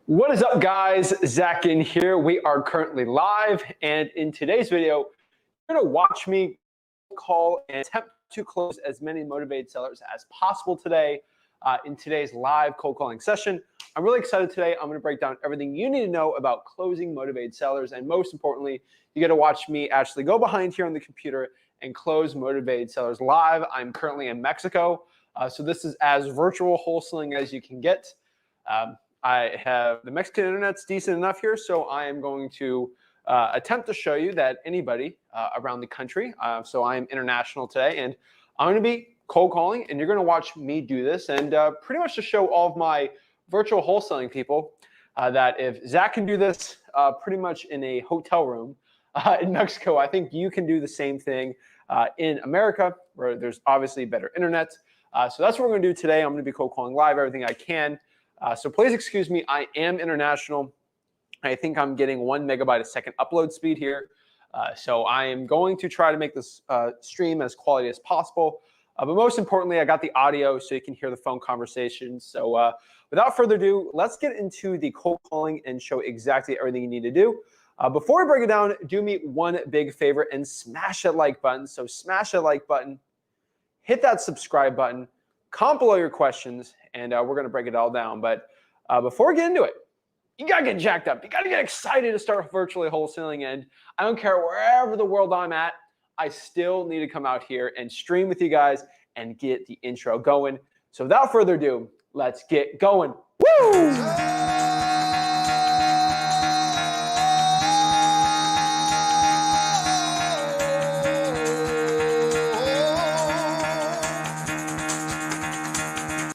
What is up, guys? Zach Ginn here. We are currently live, and in today's video, you're going to watch me call and attempt to close as many motivated sellers as possible today in today's live cold calling session. I'm really excited today. I'm going to break down everything you need to know about closing motivated sellers, and most importantly, you get to watch me actually go behind here on the computer and close motivated sellers live. I'm currently in Mexico, so this is as virtual wholesaling as you can get. I have the Mexican internet's decent enough here, so I am going to attempt to show you that anybody around the country, so I am international today, and I'm going to be cold calling, and you're going to watch me do this, and pretty much to show all of my virtual wholesaling people that if Zach can do this pretty much in a hotel room in Mexico, I think you can do the same thing in America, where there's obviously better internet. So that's what we're going to do today. I'm going to be cold calling live everything I can. So please excuse me, I am international. I think I'm getting 1 megabyte a second upload speed here. So I am going to try to make this stream as quality as possible. But most importantly, I got the audio so you can hear the phone conversations. So without further ado, let's get into the cold calling and show exactly everything you need to do. Before we break it down, do me one big favor and smash that like button. So smash that like button, hit that subscribe button, comment below your questions, and we're going to break it all down. But before we get into it, you got to get jacked up. You got to get excited to start virtually wholesaling. And I don't care wherever the world I'm at, I still need to come out here and stream with you guys and get the intro going. So without further ado, let's get going. Woo!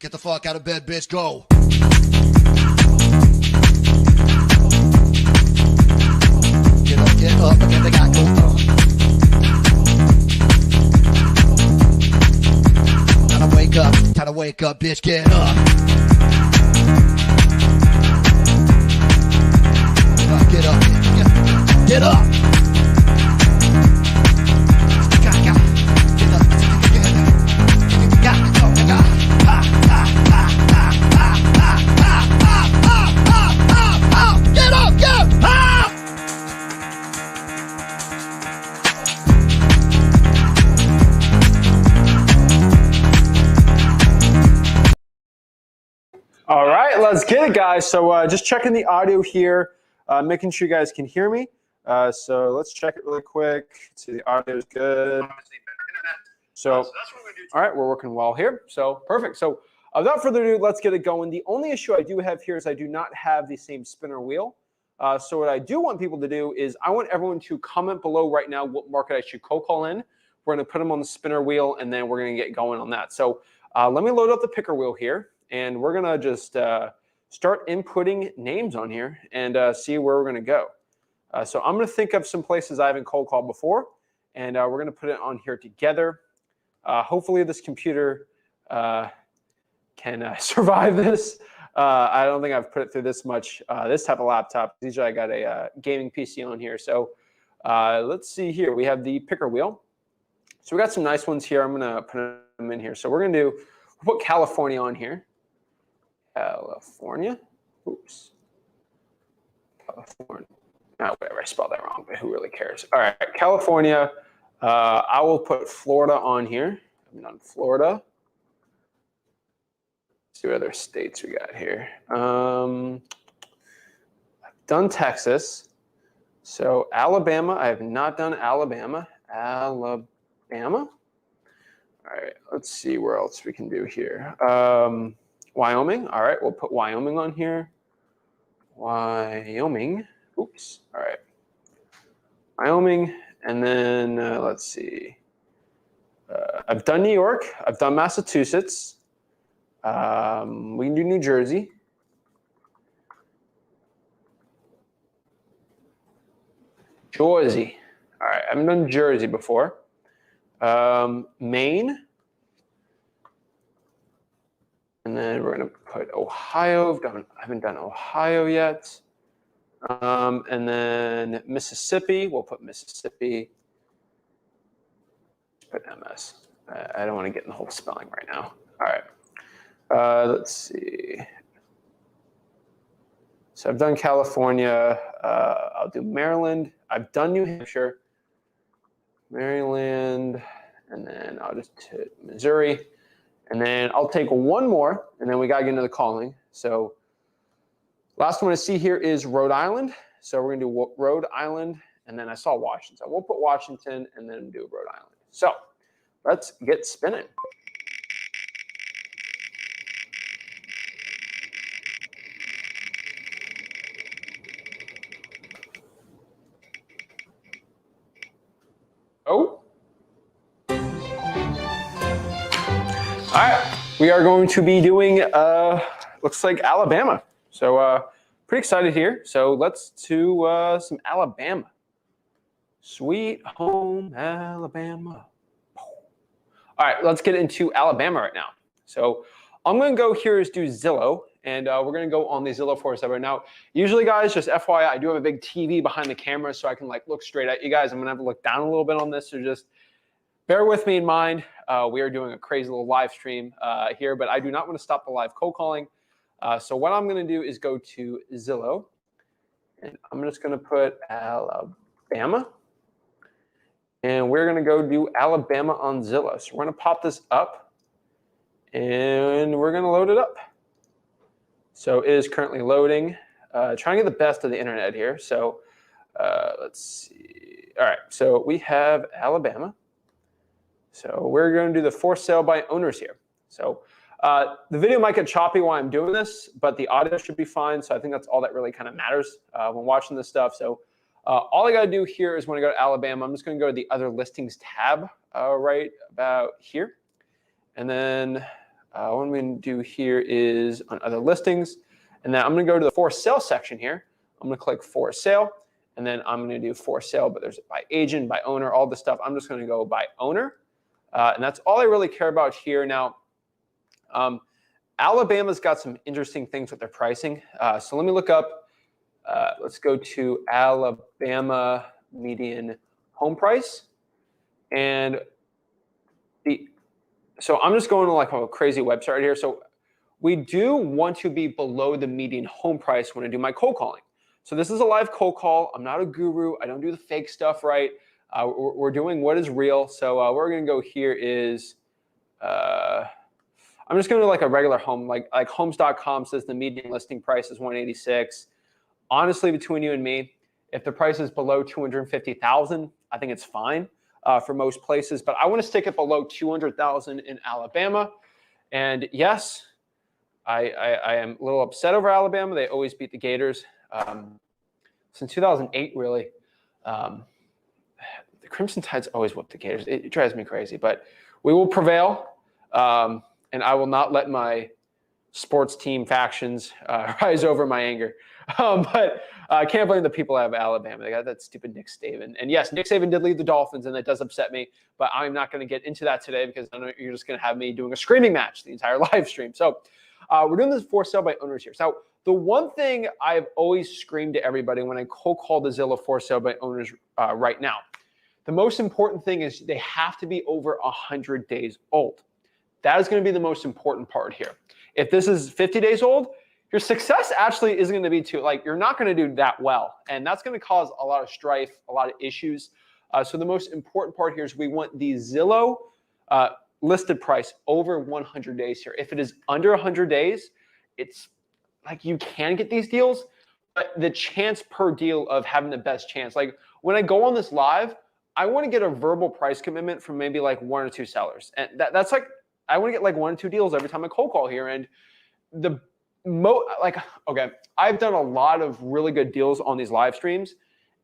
Get the fuck out of bed, bitch, go. Get up, again, they got go. Time to wake up, bitch, get up. Get up, get up. All right, let's get it, guys. So just checking the audio here, making sure you guys can hear me. So let's check it really quick. See, the audio is good. So, all right, we're working well here. So perfect. So without further ado, let's get it going. The only issue I do have here is I do not have the same spinner wheel. So what I do want people to do is I want everyone to comment below right now what market I should cold call in. We're going to put them on the spinner wheel, and then we're going to get going on that. So let me load up the picker wheel here. And we're going to just start inputting names on here and see where we're going to go. So I'm going to think of some places I haven't cold called before, and we're going to put it on here together. Hopefully this computer can survive this. I don't think I've put it through this much, this type of laptop. Usually I got a gaming PC on here. So let's see here. We have the picker wheel. So we got some nice ones here. I'm going to put them in here. So we're going to put California on here. California. Oops. California. Oh, whatever. I spelled that wrong, but who really cares? All right. California. I will put Florida on here. I'm done Florida. Let's see what other states we got here. I've done Texas. So Alabama. I have not done Alabama. Alabama. All right. Let's see where else we can do here. Wyoming. All right, we'll put Wyoming on here. Wyoming. Oops. All right. Wyoming. And then let's see. I've done New York. I've done Massachusetts. We can do New Jersey. Jersey. All right. I haven't done Jersey before. Maine. And then we're going to put Ohio. I haven't done Ohio yet. And then Mississippi. We'll put Mississippi. Put MS. I don't want to get in the whole spelling right now. All right. Let's see. So I've done California. I'll do Maryland. I've done New Hampshire, Maryland, and then I'll just hit Missouri. And then I'll take one more, and then we got to get into the calling. So last one I see here is Rhode Island. So we're going to do Rhode Island, and then I saw Washington. So we'll put Washington and then do Rhode Island. So let's get spinning. Oh. All right, we are going to be doing, looks like Alabama. So pretty excited here. So let's do some Alabama. Sweet home Alabama. All right, let's get into Alabama right now. So I'm going to go here is do Zillow, and we're going to go on the Zillow for us right now. Usually, guys, just FYI, I do have a big TV behind the camera, so I can like look straight at you guys. I'm going to have to look down a little bit on this, so just bear with me in mind. We are doing a crazy little live stream here, but I do not want to stop the live cold calling. So what I'm going to do is go to Zillow, and I'm just going to put Alabama, and we're going to go do Alabama on Zillow. So we're going to pop this up, and we're going to load it up. So it is currently loading. Trying to get the best of the internet here. So let's see. All right, so we have Alabama. So we're going to do the for sale by owners here. So the video might get choppy while I'm doing this, but the audio should be fine. So I think that's all that really kind of matters when watching this stuff. So all I got to do here is when I go to Alabama, I'm just going to go to the other listings tab right about here. And then what I'm going to do here is on other listings. And then I'm going to go to the for sale section here. I'm going to click for sale. And then I'm going to do for sale, but there's by agent, by owner, all this stuff. I'm just going to go by owner. And that's all I really care about here. Now, Alabama's got some interesting things with their pricing. So let me look up, let's go to Alabama median home price. And so I'm just going to like a crazy website right here. So we do want to be below the median home price when I do my cold calling. So this is a live cold call. I'm not a guru. I don't do the fake stuff, right? We're doing what is real. So we're going to go here is, I'm just going to like a regular home, like homes.com says the median listing price is 186. Honestly, between you and me, if the price is below 250,000, I think it's fine for most places, but I want to stick it below 200,000 in Alabama. And yes, I am a little upset over Alabama. They always beat the Gators. Since 2008, really. The Crimson Tide's always whooped the Gators. It drives me crazy, but we will prevail. And I will not let my sports team factions rise over my anger. But I can't blame the people out of Alabama. They got that stupid Nick Saban. And yes, Nick Saban did lead the Dolphins, and that does upset me. But I'm not going to get into that today because I know you're just going to have me doing a screaming match the entire live stream. So we're doing this for sale by owners here. So the one thing I've always screamed to everybody when I cold call the Zillow for sale by owners right now, the most important thing is they have to be over 100 days old. That is going to be the most important part here. If this is 50 days old, your success actually isn't going to be too, like you're not going to do that well. And that's going to cause a lot of strife, a lot of issues. So the most important part here is we want the Zillow listed price over 100 days here. If it is under 100 days, it's like you can get these deals, but the chance per deal of having the best chance, like when I go on this live, I want to get a verbal price commitment from maybe like one or two sellers. And that's like, I want to get like one or two deals every time I cold call here. And okay, I've done a lot of really good deals on these live streams.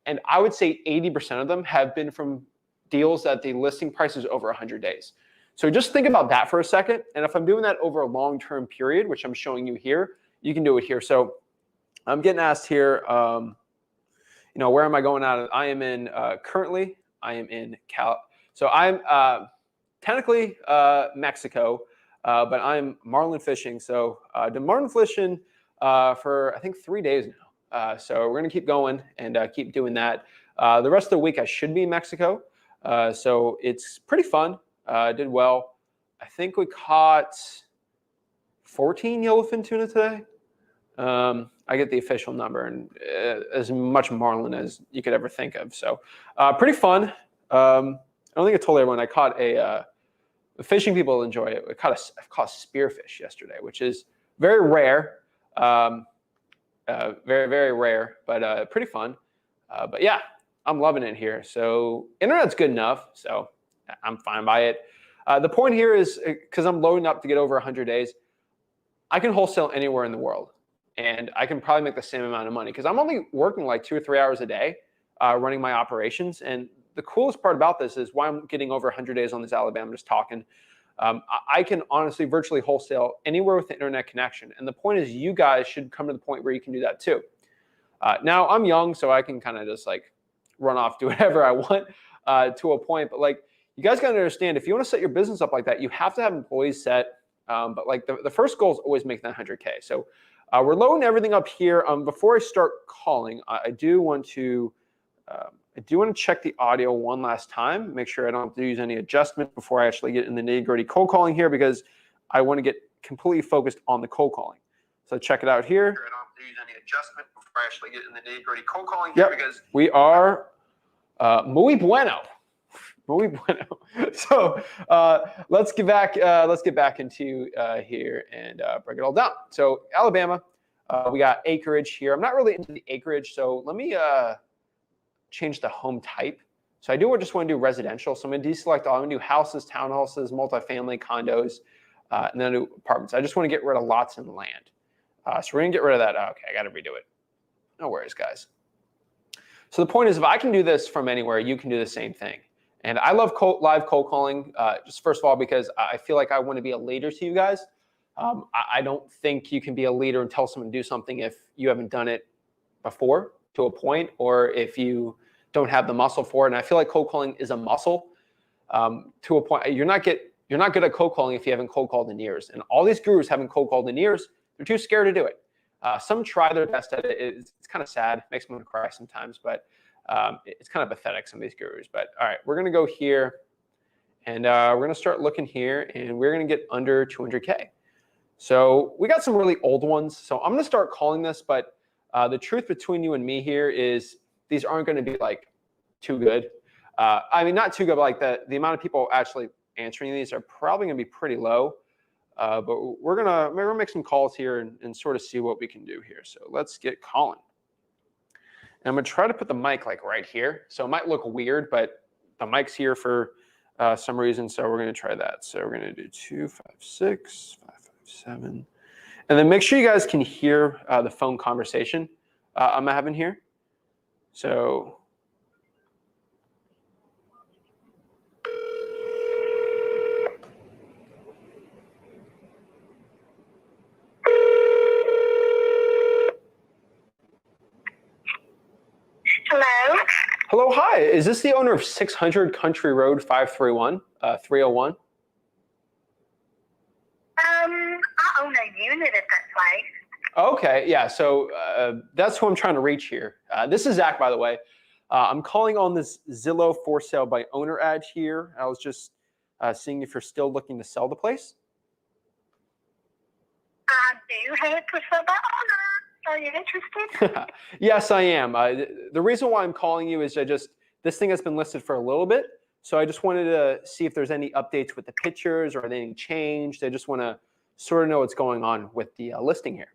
And I would say 80% of them have been from deals that the listing price is over 100 days. So just think about that for a second. And if I'm doing that over a long-term period, which I'm showing you here, you can do it here. So I'm getting asked here, where am I going out? I am in, currently, I am in So I'm technically Mexico, but I'm marlin fishing. So I've been marlin fishing for, I think, 3 days now. So we're going to keep going and keep doing that. The rest of the week, I should be in Mexico. So it's pretty fun. Did well. I think we caught 14 yellowfin tuna today. I I get the official number, and as much marlin as you could ever think of. So pretty fun. I don't think I told everyone I caught fishing people enjoy it. I caught a spearfish yesterday, which is very rare, very, very rare, but pretty fun. But yeah, I'm loving it here. So internet's good enough, so I'm fine by it. The point here is, because I'm loading up to get over 100 days, I can wholesale anywhere in the world, and I can probably make the same amount of money because I'm only working like 2 or 3 hours a day running my operations. And the coolest part about this is why I'm getting over 100 days on this Alabama just talking. I can honestly virtually wholesale anywhere with the internet connection. And the point is, you guys should come to the point where you can do that too. Now I'm young, so I can kind of just like run off, do whatever I want to a point. But like, you guys got to understand, if you want to set your business up like that, you have to have employees set. But like the first goal is always making that 100K. So we're loading everything up here. Before I start calling, I do want to check the audio one last time, make sure I don't have to use any adjustment before I actually get in the nitty-gritty cold calling here, because I want to get completely focused on the cold calling. So check it out here. I don't have to use any adjustment before I actually get in the nitty-gritty cold calling here, because we are muy bueno. Muy bueno. So let's get back into here and break it all down. So Alabama, we got acreage here. I'm not really into the acreage, so let me change the home type. So I just want to do residential. So I'm going to deselect all. I'm going to do houses, townhouses, multifamily, condos, and then do apartments. I just want to get rid of lots and land. So we're going to get rid of that. Okay, I got to redo it. No worries, guys. So the point is, if I can do this from anywhere, you can do the same thing. And I love live cold calling, just first of all, because I feel like I want to be a leader to you guys. I don't think you can be a leader and tell someone to do something if you haven't done it before to a point, or if you don't have the muscle for it. And I feel like cold calling is a muscle to a point. You're not good at cold calling if you haven't cold called in years. And all these gurus haven't cold called in years. They're too scared to do it. Some try their best at it. It's kind of sad. It makes me want to cry sometimes, but it's kind of pathetic, some of these gurus. But all right, we're going to go here, and we're going to start looking here, and we're going to get under 200K. So we got some really old ones. So I'm going to start calling this, but the truth between you and me here is these aren't going to be like too good. I mean, not too good, but like the amount of people actually answering these are probably going to be pretty low. But we're gonna make some calls here and sort of see what we can do here. So let's get calling. And I'm gonna try to put the mic like right here. So it might look weird, but the mic's here for some reason. So we're gonna try that. So we're gonna do 256 557, and then make sure you guys can hear the phone conversation I'm having here. So. Hello. Hello, hi. Is this the owner of 600 Country Road 531, 301? I own a unit at that place. Okay, yeah. So that's who I'm trying to reach here. This is Zach, by the way. I'm calling on this Zillow for sale by owner ad here. I was just seeing if you're still looking to sell the place. I do have it for sale by owner. Are you interested? Yes, I am. The reason why I'm calling you is this thing has been listed for a little bit. So I just wanted to see if there's any updates with the pictures or anything changed. I just want to sort of know what's going on with the listing here.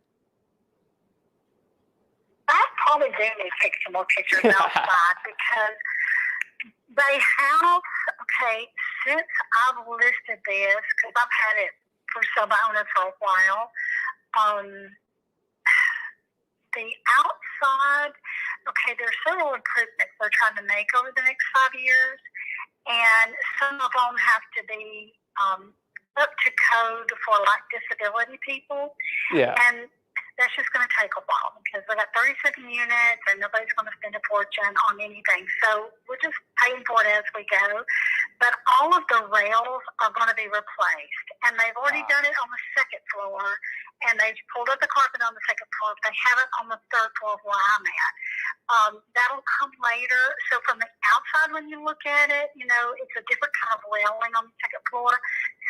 I probably do need to take some more pictures outside because they have, okay, since I've listed this, because I've had it for sale by owner for a while, the outside, okay, there's several improvements they're trying to make over the next 5 years, and some of them have to be up to code for like disability people. Yeah. And that's just going to take a while because we got 37 units and nobody's going to spend a fortune on anything. So we're just paying for it as we go. But all of the rails are going to be replaced. And they've already done it on the second floor. And they've pulled up the carpet on the second floor. They haven't on the third floor where I'm at. That'll come later. So from the outside when you look at it, you know, it's a different kind of railing on the second floor.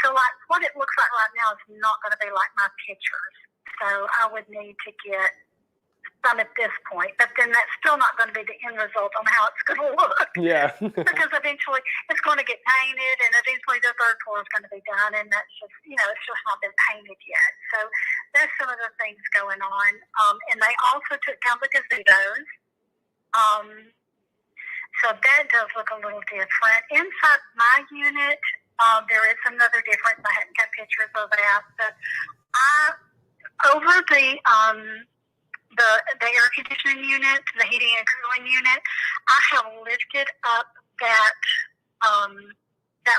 So like what it looks like right now is not going to be like my pictures. So I would need to get some at this point, but then that's still not going to be the end result on how it's going to look. Yeah. Because eventually it's going to get painted, and eventually the third floor is going to be done, and that's just, it's just not been painted yet. So there's some of the things going on. And they also took down the gazebos. So that does look a little different. Inside my unit, there is another difference. I hadn't got pictures of that, but over the air conditioning unit, the heating and cooling unit, I have lifted up that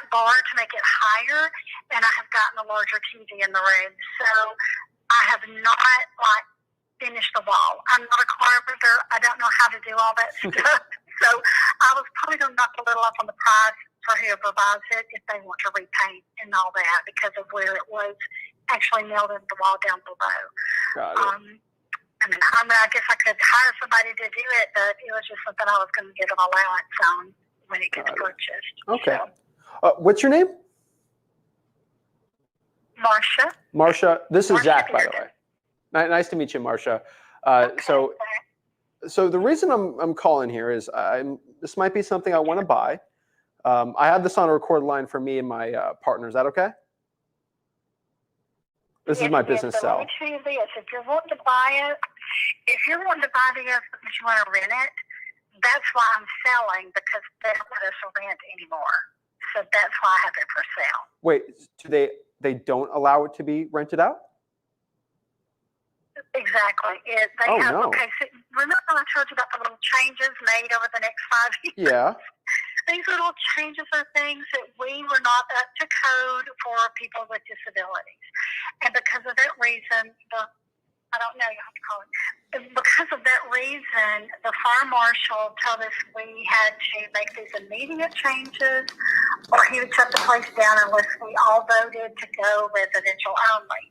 bar to make it higher, and I have gotten a larger TV in the room. So I have not finished the wall. I'm not a carpenter. I don't know how to do all that stuff. So I was probably going to knock a little off on the price for whoever buys it if they want to repaint and all that, because of where it was actually nailed into the wall down below. Got it. I guess I could hire somebody to do it, but it was just something I was going to get an allowance on when it gets purchased. Okay. So, What's your name? Marcia. Marcia. This is Marcia Zach, by the Bearden. way. Nice to meet you, Marcia. Okay, So the reason I'm calling here is this might be something I want to buy. I have this on a record line for me and my partner. Is that okay? This is my business cell. Let me tell you this. If you're wanting to buy it, if you're wanting to buy this because you want to rent it, that's why I'm selling, because they don't let us rent anymore. So that's why I have it for sale. Wait, do they don't allow it to be rented out? Exactly. No. Okay, so remember I told you about the little changes made over the next 5 years? Yeah. These little changes are things that we were not up to code for people with disabilities. And because of that reason, I don't know, you have to call it. Because of that reason, the fire marshal told us we had to make these immediate changes, or he would shut the place down unless we all voted to go residential only.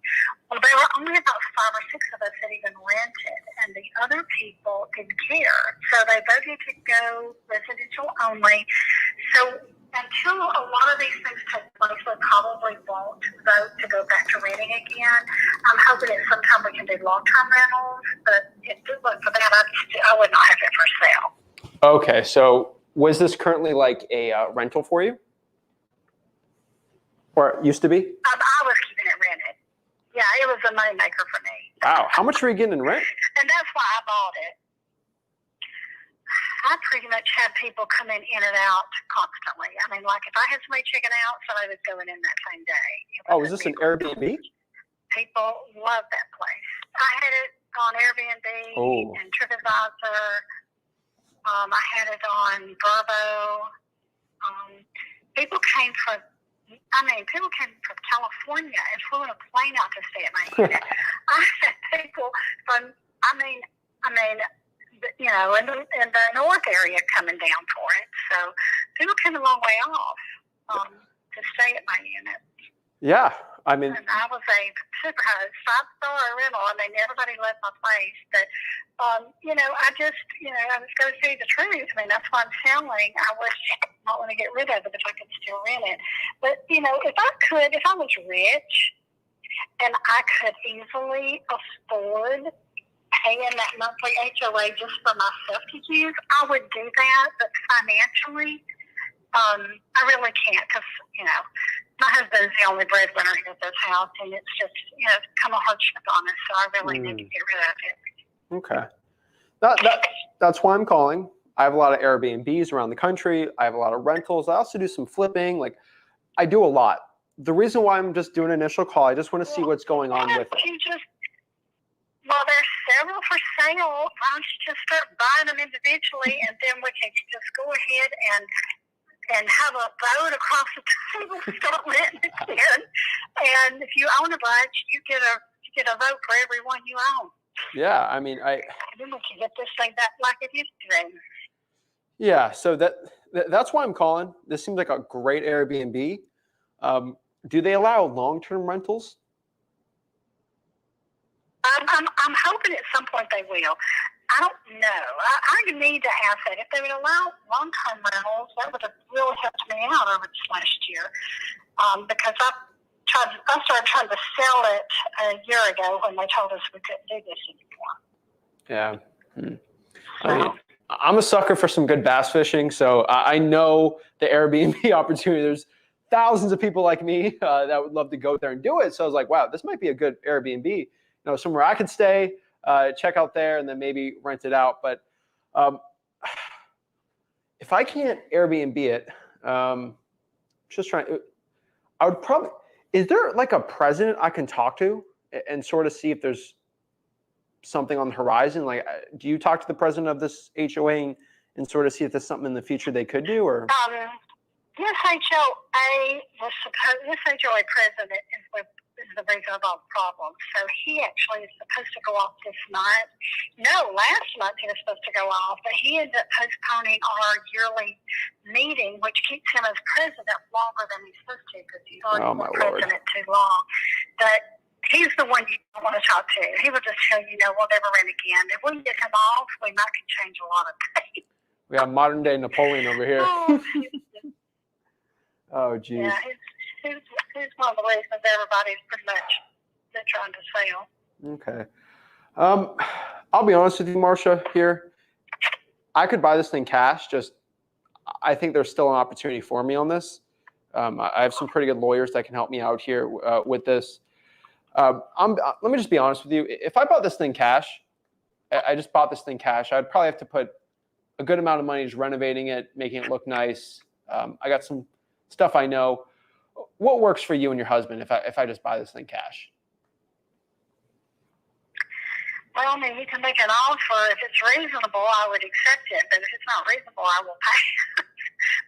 Well, there were only about 5 or 6 of us that even rented, and the other people didn't care. So they voted to go residential only. So until a lot of these things take place, we probably won't vote to go back to renting again. I'm hoping that sometime we can do long-term rentals, but if it wasn't for that, I would not have it for sale. Okay, so was this currently like a rental for you? Or it used to be? I was keeping it rented. Yeah, it was a moneymaker for me. Wow, how much were you getting in rent? And that's why I bought it. I pretty much had people coming in and out constantly. I mean, like if I had somebody checking out, somebody was going in that same day. Oh, is this an Airbnb? People love that place. I had it on Airbnb and TripAdvisor. I had it on Vrbo. People came from California and flew in a plane out to stay at my unit. I had people from, in the north area coming down for it. So people came a long way off to stay at my unit. Yeah, I mean. And I was a super high 5-star rental. I mean, everybody loved my place. But, I was going to see the truth. I mean, that's why I'm selling. I wish I don't want to get rid of it if I could still rent it. But, if I was rich and I could easily afford paying that monthly HOA just for myself to use, I would do that. But financially, I really can't, because, my husband's the only breadwinner here at this house, and it's just, come a hardship on us, so I really need to get rid of it. Okay. That's why I'm calling. I have a lot of Airbnbs around the country. I have a lot of rentals. I also do some flipping. Like, I do a lot. The reason why I'm just doing an initial call, I just want to see what's going on with it. Well, there's several for sale. Why don't you just start buying them individually, and then we can just go ahead and have a vote across the table and start renting again. And if you own a bunch, you get a vote for every one you own. Yeah, I mean, and then we can get this thing back like it used to be. Yeah, so that's why I'm calling. This seems like a great Airbnb. Do they allow long-term rentals? I'm hoping at some point they will. I don't know. I need to ask that. If they would allow long-term rentals, that would have really helped me out over this last year. Because I started trying to sell it a year ago when they told us we couldn't do this anymore. Yeah. I mean, I'm a sucker for some good bass fishing, so I know the Airbnb opportunity. There's thousands of people like me that would love to go there and do it. So I was like, wow, this might be a good Airbnb, somewhere I could stay, check out there, and then maybe rent it out. But if I can't Airbnb it, just trying. I would probably. Is there like a president I can talk to and sort of see if there's something on the horizon? Like, do you talk to the president of this HOA and sort of see if there's something in the future they could do? Or this HOA president is the reason of all the problems. So he actually is supposed to go off this month. No, last month he was supposed to go off, but he ended up postponing our yearly meeting, which keeps him as president longer than he's supposed to because he's already been president too long. But he's the one you don't want to talk to. He will just tell you, no, we'll never run again. If we can get him off, we might can change a lot of things. We have modern day Napoleon over here. Oh, geez. Yeah, he's one of the reasons everybody's pretty much they're trying to sell. Okay. I'll be honest with you, Marcia, here. I could buy this thing cash. I think there's still an opportunity for me on this. I have some pretty good lawyers that can help me out here with this. Let me just be honest with you. If I bought this thing cash, I just bought this thing cash, I'd probably have to put a good amount of money just renovating it, making it look nice. I got some stuff I know. What works for you and your husband if I just buy this thing cash? Well, I mean, you can make an offer. If it's reasonable, I would accept it. But if it's not reasonable, I will pay.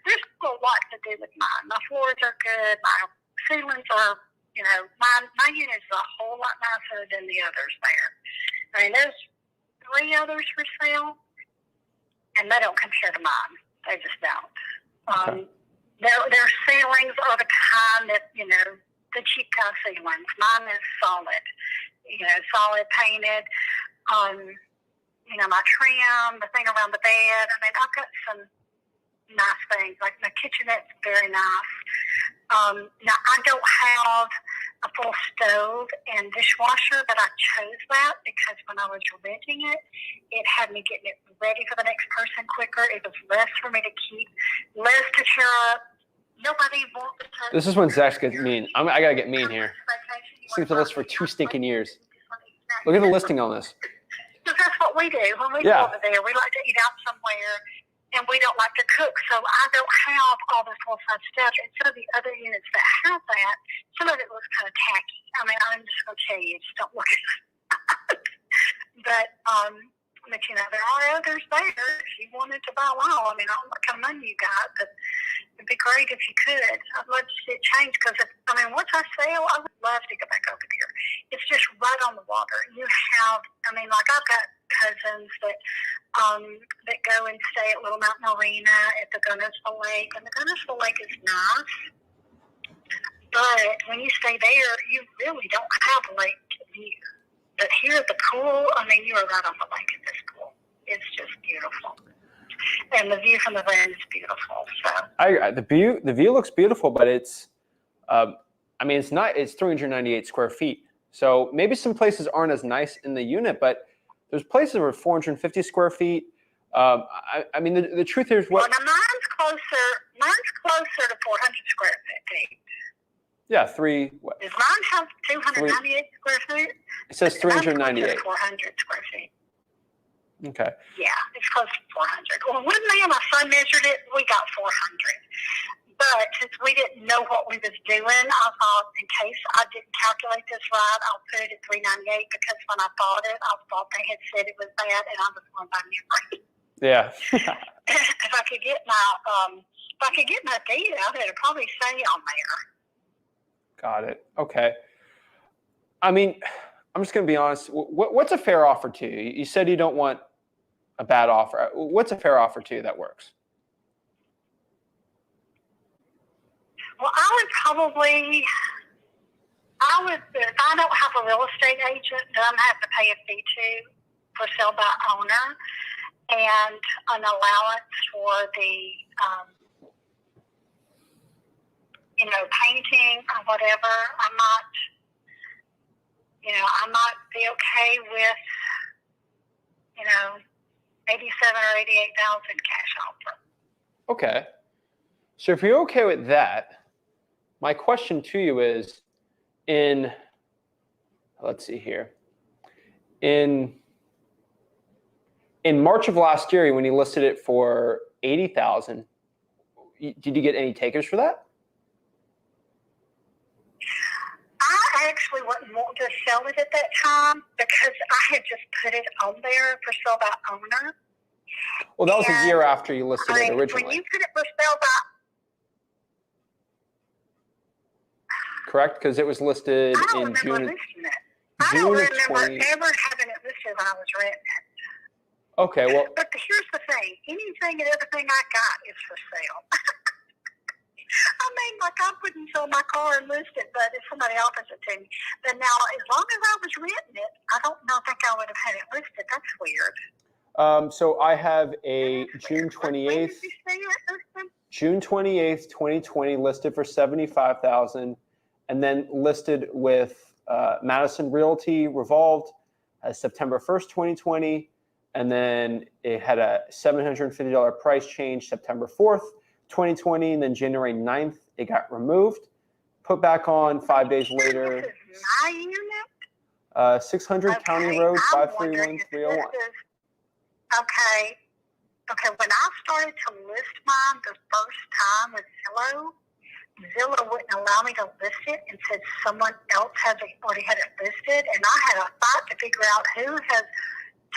There's a lot to do with mine. My floors are good. My ceilings are, my unit is a whole lot nicer than the others there. I mean, there's 3 others for sale, and they don't compare to mine. They just don't. Okay. Their ceilings are the kind that, the cheap kind of ceilings. Mine is solid, solid painted. My trim, the thing around the bed. I mean, I've got some nice things. Like my kitchenette's very nice. Now, I don't have a full stove and dishwasher, but I chose that because when I was renting it, it had me getting it ready for the next person quicker. It was less for me to keep, less to tear up. Nobody wants to. This is when Zach's gets mean. I got to get mean here. Sleep with us for 2 stinking years. Look at the listing on this. Because that's what we do. When we go over there, we like to eat out somewhere, and we don't like to cook. So I don't have all the full-size stuff. And some of the other units that have that, some of it looks kind of tacky. I mean, I'm just going to tell you, just don't look at it. But there are others there if you wanted to buy one. I mean, I don't know what kind of money you got, but it'd be great if you could. I'd love to see it change because, once I sell, I would love to go back over there. It's just right on the water. You have, I've got cousins that go and stay at Little Mountain Arena at the Gunnersville Lake, and the Gunnersville Lake is nice, but when you stay there, you really don't have a lake view. But here at the pool, you are right on the lake at this pool. It's just beautiful. And the view from the land is beautiful. So the view looks beautiful, but it's it's 398 square feet. So maybe some places aren't as nice in the unit, but there's places where 450 square feet. The truth is Well, now mine's closer to 400 square feet. Yeah, What? Does mine have 298 square feet? It says 398. 400 square feet. Okay. Yeah, it's close to 400. Well, when me and my son measured it, we got 400. But since we didn't know what we was doing, I thought in case I didn't calculate this right, I'll put it at 398 because when I bought it, I thought they had said it was bad, and I was going by memory. Yeah. If I could get my deed out, it'd probably say on there. Got it. Okay. I'm just going to be honest. What's a fair offer to you? You said you don't want a bad offer. What's a fair offer to you that works? Well, if I don't have a real estate agent, then I'm going to have to pay a fee to for sale by owner and an allowance for the painting or whatever. I might be okay with $87,000 or $88,000 cash offer. Okay. So if you're okay with that, my question to you is let's see here. In March of last year, when you listed it for $80,000, did you get any takers for that? I actually wouldn't want to sell it at that time because I had just put it on there for sale by owner. Well, that was a year after you listed it originally. When you put it for sale by... Correct? Because it was listed in June. I don't remember ever having it listed when I was renting it. Okay, well... But here's the thing. Anything and everything I got is for sale. I mean, like, I wouldn't sell my car and list it, but if somebody offers it to me. But now, as long as I was renting it, I don't think I would have had it listed. That's weird. So I have a June 28th, June 28th, 2020 listed for $75,000, and then listed with Madison Realty Revolved as September 1st, 2020, and then it had a $750 price change September 4th, 2020, and then January 9th, it got removed, put back on 5 days later. This is my unit? 600 County Road, 531301. Okay, when I started to list mine the first time with Zillow wouldn't allow me to list it and said someone else already had it listed, and I had a fight to figure out who has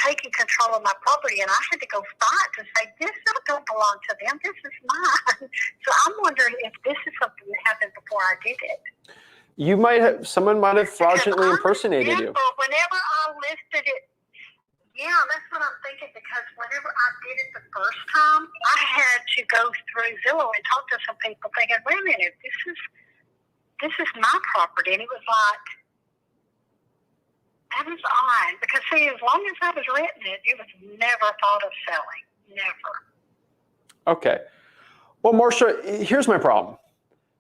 taken control of my property, and I had to go fight to say, this don't belong to them, this is mine. So I'm wondering if this is something that happened before I did it. Someone might have fraudulently impersonated you. Whenever I listed it, yeah, that's what I'm thinking, because whenever I did it the first time, I had to go through Zillow and talk to some people thinking, wait a minute, this is my property. And it was like, that was odd. Because, see, as long as I was renting it, it was never thought of selling. Never. Okay. Well, Marcia, here's my problem.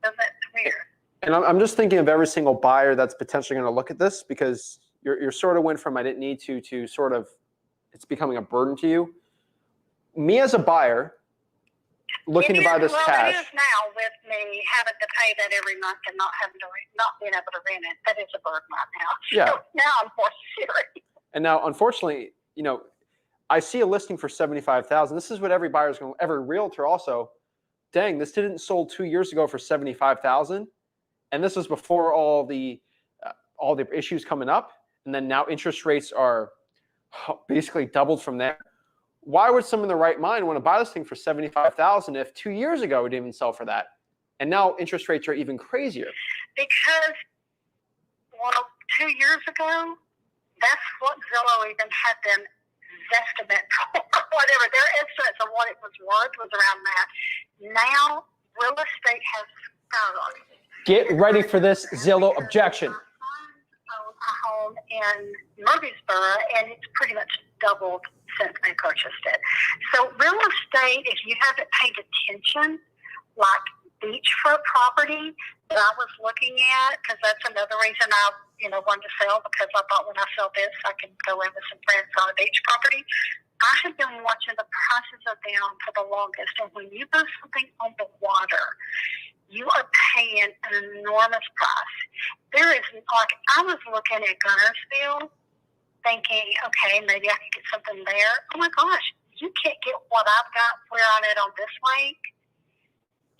So that's weird. And I'm just thinking of every single buyer that's potentially going to look at this, because you're sort of went from I didn't need to sort of it's becoming a burden to you. Me as a buyer looking to buy this cash. It is now with me having to pay that every month and not being able to rent it. That is a burden right now. Yeah. So now I'm more serious. And now, unfortunately, I see a listing for $75,000. This is what every buyer's going to, every realtor also. Dang, this didn't sold 2 years ago for $75,000, and this was before all the issues coming up. And then now interest rates are basically doubled from there. Why would someone in the right mind want to buy this thing for $75,000 if 2 years ago it didn't even sell for that? And now interest rates are even crazier. Because, 2 years ago, that's what Zillow even had them estimate for, whatever. Their estimates of what it was worth was around that. Now, real estate has skyrocketed. Get ready for this Zillow objection. A home in Murfreesboro, and it's pretty much doubled since they purchased it. So real estate, if you haven't paid attention, like beachfront property that I was looking at, because that's another reason I wanted to sell, because I thought when I sell this, I can go in with some friends on a beach property. I have been watching the prices of them for the longest, and when you buy something on the water, you are paying an enormous price. There is, like, I was looking at Gunnersville thinking, okay, maybe I can get something there. Oh my gosh, you can't get what I've got where I'm at on this lake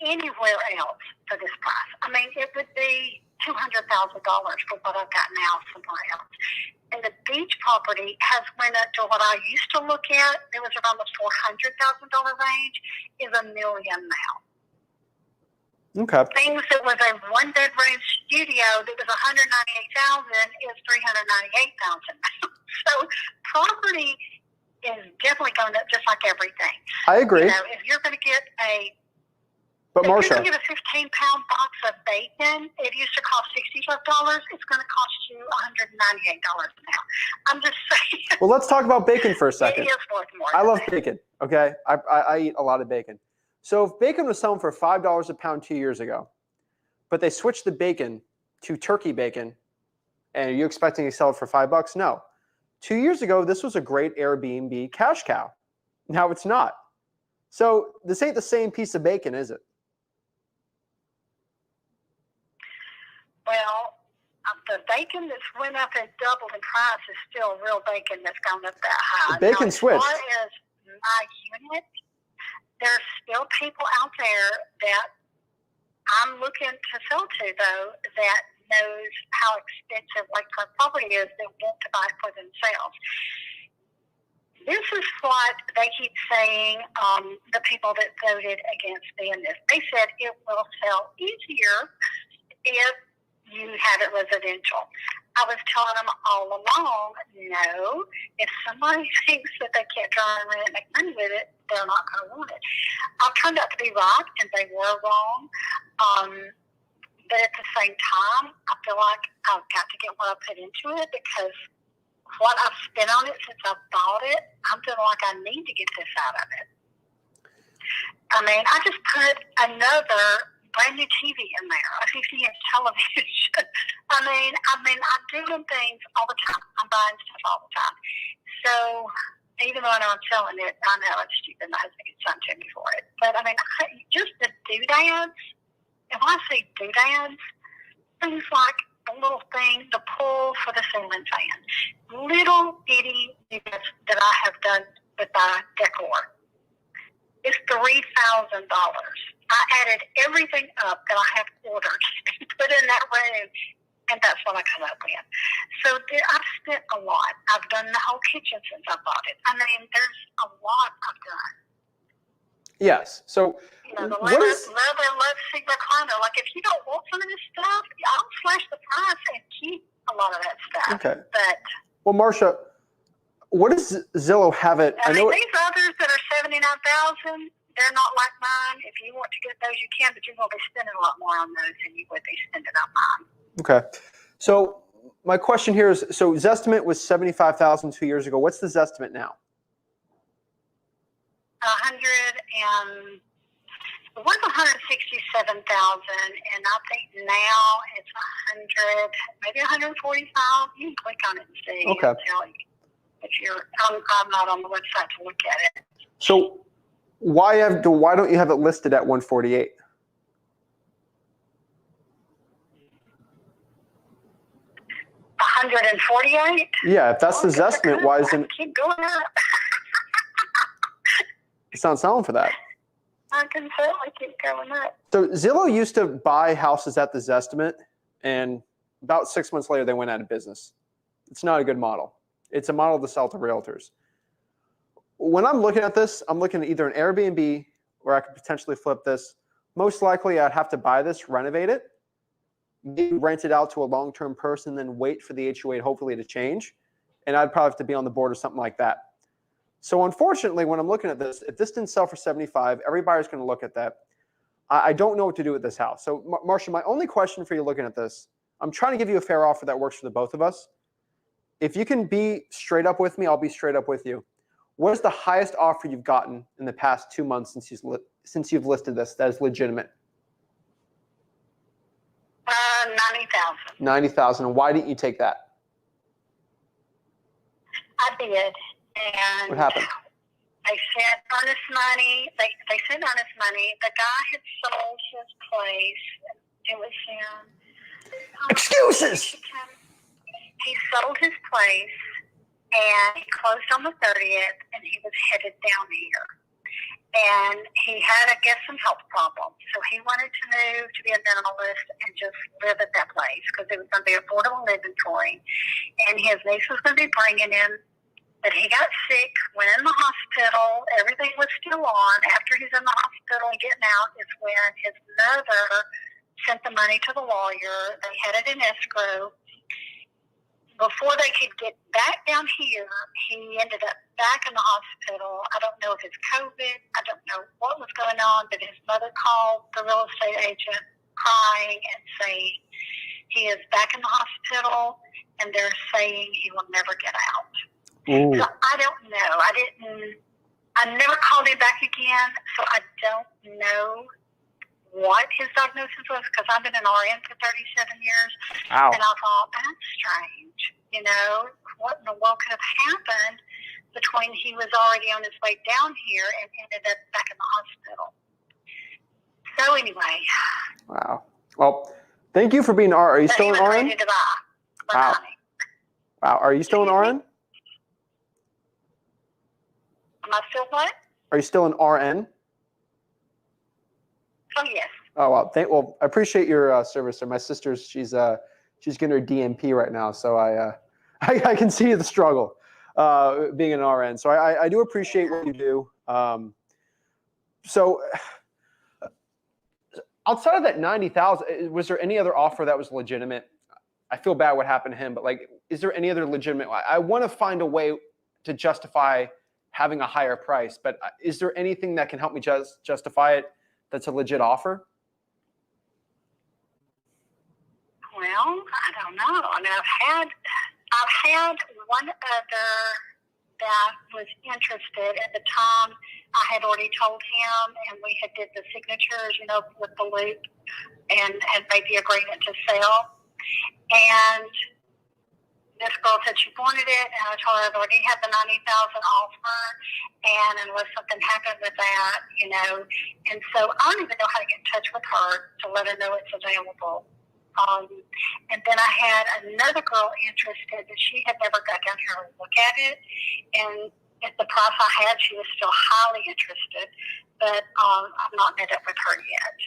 anywhere else for this price. I mean, it would be $200,000 for what I've got now somewhere else. And the beach property has went up to what I used to look at. It was around the $400,000 range, is $1 million now. Okay. Things that was a one-bedroom studio that was $198,000 is $398,000. So property is definitely going up, just like everything. I agree. If you're going to get But Marcia, if you're going to get a 15-pound box of bacon, it used to cost $65. It's going to cost you $198 now. I'm just saying. Well, let's talk about bacon for a second. It is worth more. I love bacon. Okay, I eat a lot of bacon. So if bacon was selling for $5 a pound 2 years ago, but they switched the bacon to turkey bacon, and are you expecting to sell it for $5? No. 2 years ago, this was a great Airbnb cash cow. Now it's not. So this ain't the same piece of bacon, is it? Well, the bacon that's went up and doubled in price is still real bacon that's gone up that high. The bacon now, switched. As far as my unit, there's still people out there that I'm looking to sell to, though, that knows how expensive lakefront property is that want to buy it for themselves. This is what they keep saying, the people that voted against being this. They said it will sell easier if you have it residential. I was telling them all along, no, if somebody thinks that they can't try and rent and make money with it, they're not going to want it. I turned out to be right, and they were wrong. But at the same time, I feel like I've got to get what I put into it, because what I've spent on it since I bought it, I'm feeling like I need to get this out of it. I mean, I just put another brand new TV in there, a 50-inch television. I mean, I'm doing things all the time. I'm buying stuff all the time. So even though I know I'm selling it, I know it's stupid. My husband gets something to me for it. But I mean, just the doodads. And when I say doodads, things like the little thing, the pull for the ceiling fan, little bitty things that I have done with my decor. It's $3,000. I added everything up that I have ordered and put in that room, and that's what I come up with. So I've spent a lot. I've done the whole kitchen since I bought it. I mean, there's a lot I've done. Yes. So the leather love seat recliner. Like, if you don't want some of this stuff, I'll slash the price and keep a lot of that stuff. Okay. But well, Marcia, what does Zillow have it? I mean, these others that are $79,000, they're not like mine. If you want to get those, you can, but you're going to be spending a lot more on those than you would be spending on mine. Okay. So my question here is, so Zestimate was $75,000 2 years ago. What's the Zestimate now? It was $167,000, and I think now it's 100, maybe 145. You can click on it and see. Okay. I'll tell you. I'm not on the website to look at it. So why don't you have it listed at 148? $148? Yeah, if that's the Zestimate, why isn't keep going up? It's not selling for that? I can certainly keep going up. So Zillow used to buy houses at the Zestimate, and about 6 months later, they went out of business. It's not a good model. It's a model to sell to realtors. When I'm looking at this, I'm looking at either an Airbnb where I could potentially flip this. Most likely, I'd have to buy this, renovate it, maybe rent it out to a long-term person, then wait for the HOA hopefully to change. And I'd probably have to be on the board or something like that. So unfortunately, when I'm looking at this, if this didn't sell for 75, every buyer's going to look at that. I don't know what to do with this house. So Marcia, my only question for you looking at this, I'm trying to give you a fair offer that works for the both of us. If you can be straight up with me, I'll be straight up with you. What is the highest offer you've gotten in the past 2 months since you've listed this that is legitimate? $90,000. $90,000. And why didn't you take that? I did. And what happened? They sent earnest money. They sent earnest money. The guy had sold his place. It was him. Excuses! He sold his place, and he closed on the 30th, and he was headed down here. And he had, I guess, some health problems. So he wanted to move to be a minimalist and just live at that place because it was going to be affordable inventory. And his niece was going to be bringing him. But he got sick, went in the hospital. Everything was still on. After he's in the hospital and getting out is when his mother sent the money to the lawyer. They had it in escrow. Before they could get back down here, he ended up back in the hospital. I don't know if it's COVID. I don't know what was going on, but his mother called the real estate agent crying and saying he is back in the hospital, and they're saying he will never get out. Ooh. So I don't know. I never called him back again, so I don't know what his diagnosis was, because I've been an RN for 37 years. Wow. And I thought, that's strange. You know, what in the world could have happened between he was already on his way down here and ended up back in the hospital. So anyway. Wow. Well, thank you for being RN. Are you still an RN? Ready to buy. Wow. Wow. Are you still an RN? Am I still what? Are you still an RN? Oh, yes. Oh, well, well, I appreciate your service there. My sister's, she's getting her DNP right now, so I can see the struggle being an RN. So I do appreciate what you do. So outside of that 90,000, was there any other offer that was legitimate? I feel bad what happened to him, but like, is there any other legitimate? I want to find a way to justify having a higher price, but is there anything that can help me justify it that's a legit offer? Well, I don't know. I mean, I've had one other that was interested at the time. I had already told him, and we had did the signatures, you know, with the loop, and had made the agreement to sell. And this girl said she wanted it, and I told her I've already had the 90,000 offer, and unless something happened with that, you know. And so I don't even know how to get in touch with her to let her know it's available. And then I had another girl interested, but she had never got down here and look at it. And at the price I had, she was still highly interested, but I've not met up with her yet.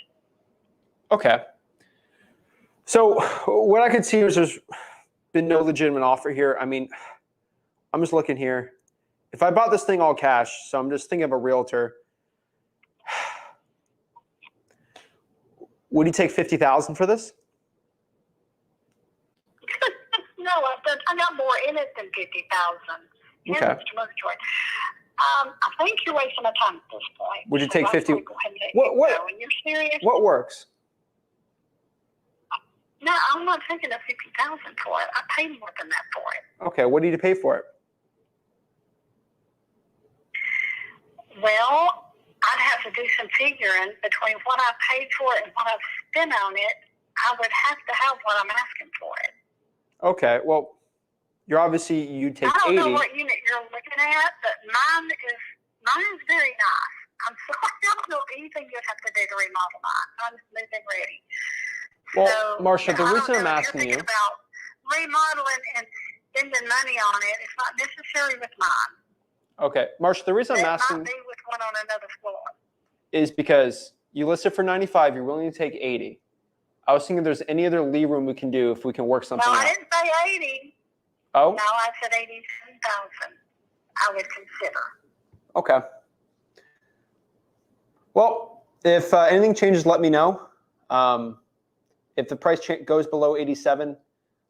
Okay. So what I could see is there's been no legitimate offer here. I mean, I'm just looking here. If I bought this thing all cash, so I'm just thinking of a realtor, would you take $50,000 for this? No, I got more in it than 50,000. Okay. I think you're wasting my time at this point. Would you take 50? Go ahead and let you go. And you're serious? What works? No, I'm not thinking of 50,000 for it. I paid more than that for it. Okay, what did you pay for it? Well, I'd have to do some figuring between what I paid for it and what I've spent on it. I would have to have what I'm asking for it. Okay, well, you'd take 80. I don't know what unit you're looking at, but mine is very nice. I'm sorry, I don't know anything you'd have to do to remodel mine. I'm moving ready. Well, so, Marcia, the reason I'm if asking you're thinking about remodeling and spending money on it, it's not necessary with mine. Okay, Marcia, the reason I'm asking might be with one on another floor. is because you listed for 95, you're willing to take 80. I was thinking if there's any other lee room we can do if we can work something out. No, I didn't say 80. Oh? No, I said 87,000. I would consider. Okay. Well, if anything changes, let me know. If the price goes below 87,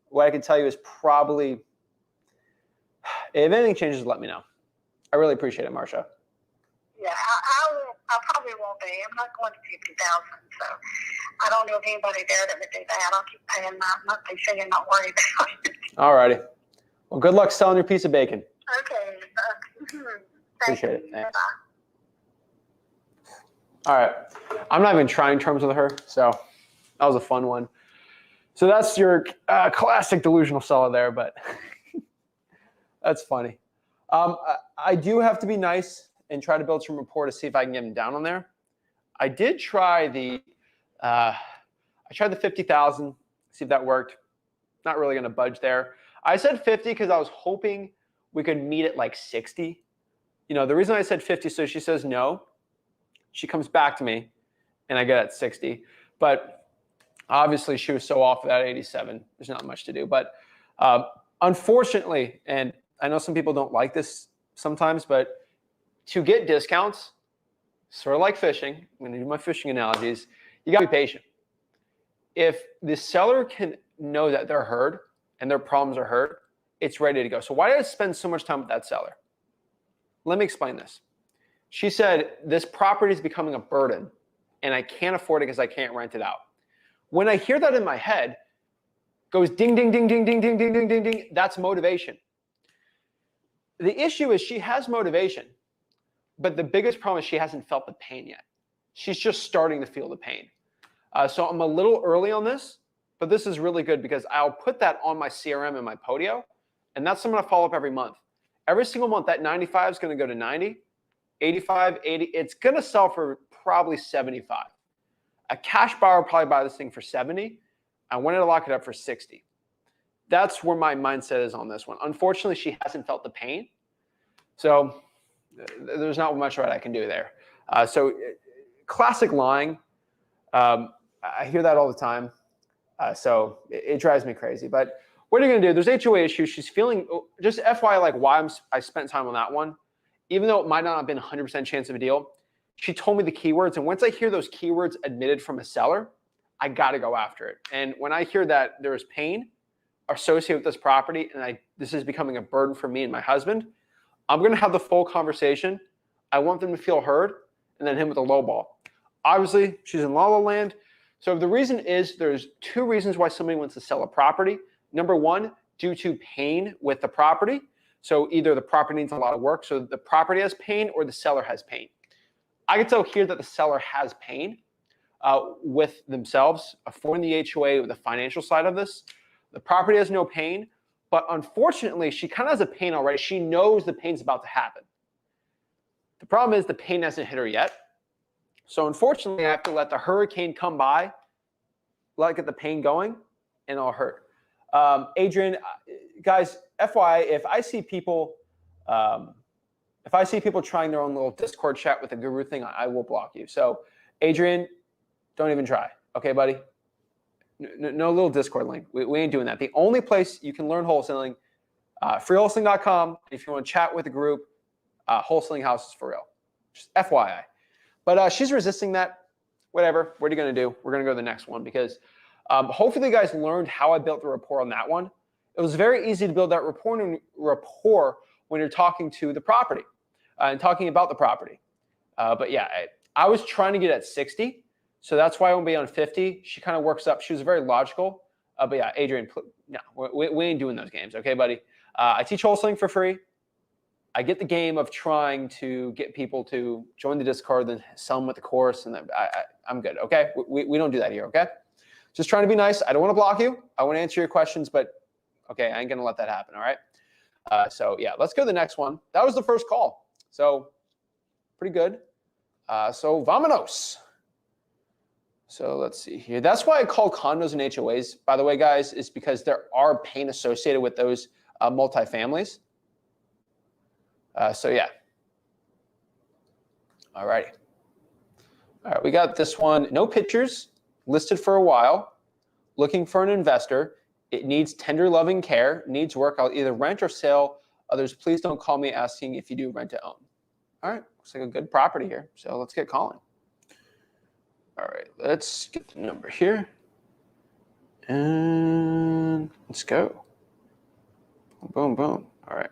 what I can tell you is probably, if anything changes, let me know. I really appreciate it, Marcia. Yeah, I probably won't be. I'm not going to 50,000, so I don't know of anybody there that would do that. I'll keep paying my monthly fee and not worry about it. All righty. Well, good luck selling your piece of bacon. Okay. Appreciate it. Thanks. All right. I'm not even trying terms with her, so that was a fun one. So that's your classic delusional seller there, but that's funny. I do have to be nice and try to build some rapport to see if I can get him down on there. I did try I tried the 50,000, see if that worked. Not really going to budge there. I said 50 because I was hoping we could meet at like 60. You know, the reason I said 50, so she says no. She comes back to me, and I get at 60. But obviously, she was so off of that 87. There's not much to do. But unfortunately, and I know some people don't like this sometimes, but to get discounts, sort of like fishing, I'm going to do my fishing analogies, you got to be patient. If the seller can know that they're heard and their problems are heard, it's ready to go. So why did I spend so much time with that seller? Let me explain this. She said, this property is becoming a burden and I can't afford it because I can't rent it out. When I hear that in my head, goes ding, ding, ding, ding, ding, ding, ding, ding, ding, ding. That's motivation. The issue is she has motivation, but the biggest problem is she hasn't felt the pain yet. She's just starting to feel the pain. So I'm a little early on this, but this is really good because I'll put that on my CRM and my Podio, and that's something I follow up every month. Every single month, that 95 is going to go to 90, 85, 80. It's going to sell for probably 75. A cash buyer will probably buy this thing for 70. I wanted to lock it up for 60. That's where my mindset is on this one. Unfortunately, she hasn't felt the pain. So there's not much right I can do there. So classic lying. I hear that all the time. So it drives me crazy. But what are you going to do? There's HOA issues. She's feeling, just FYI, like why I spent time on that one. Even though it might not have been 100% chance of a deal, she told me the keywords. And once I hear those keywords admitted from a seller, I got to go after it. And when I hear that there is pain associated with this property and this is becoming a burden for me and my husband, I'm going to have the full conversation. I want them to feel heard and then him with a low ball. Obviously, she's in La La Land. So the reason is there's two reasons why somebody wants to sell a property. Number one, due to pain with the property. So either the property needs a lot of work, so the property has pain, or the seller has pain. I can tell here that the seller has pain with themselves for the HOA with the financial side of this. The property has no pain, but unfortunately, she kind of has a pain already. She knows the pain's about to happen. The problem is the pain hasn't hit her yet. So unfortunately, I have to let the hurricane come by, get the pain going, and it'll hurt. Adrian, guys, FYI, if I see people trying their own little Discord chat with a guru thing, I will block you. So Adrian, don't even try. Okay, buddy? No little Discord link. We ain't doing that. The only place you can learn wholesaling, freewholesaling.com. If you want to chat with the group, Wholesaling House is for real. Just FYI. But she's resisting that. Whatever. What are you going to do? We're going to go to the next one because hopefully you guys learned how I built the rapport on that one. It was very easy to build that rapport when you're talking to the property and talking about the property. But yeah, I was trying to get at 60. So that's why I won't be on 50. She kind of works up. She was very logical. But yeah, Adrian, no, we ain't doing those games. Okay, buddy? I teach wholesaling for free. I get the game of trying to get people to join the Discord, then sell them with the course, and then I'm good, okay? We don't do that here, okay? Just trying to be nice. I don't want to block you. I want to answer your questions, but okay, I ain't going to let that happen, all right? So yeah, let's go to the next one. That was the first call. So pretty good. So vamonos. So let's see here. That's why I call condos and HOAs, by the way, guys, is because there are pain associated with those multifamilies. So yeah. All righty. All right, we got this one. No pictures, listed for a while, looking for an investor. It needs tender loving care, needs work. I'll either rent or sell. Others, please don't call me asking if you do rent to own. All right, looks like a good property here. So let's get calling. All right, let's get the number here. And let's go. Boom, boom. All right.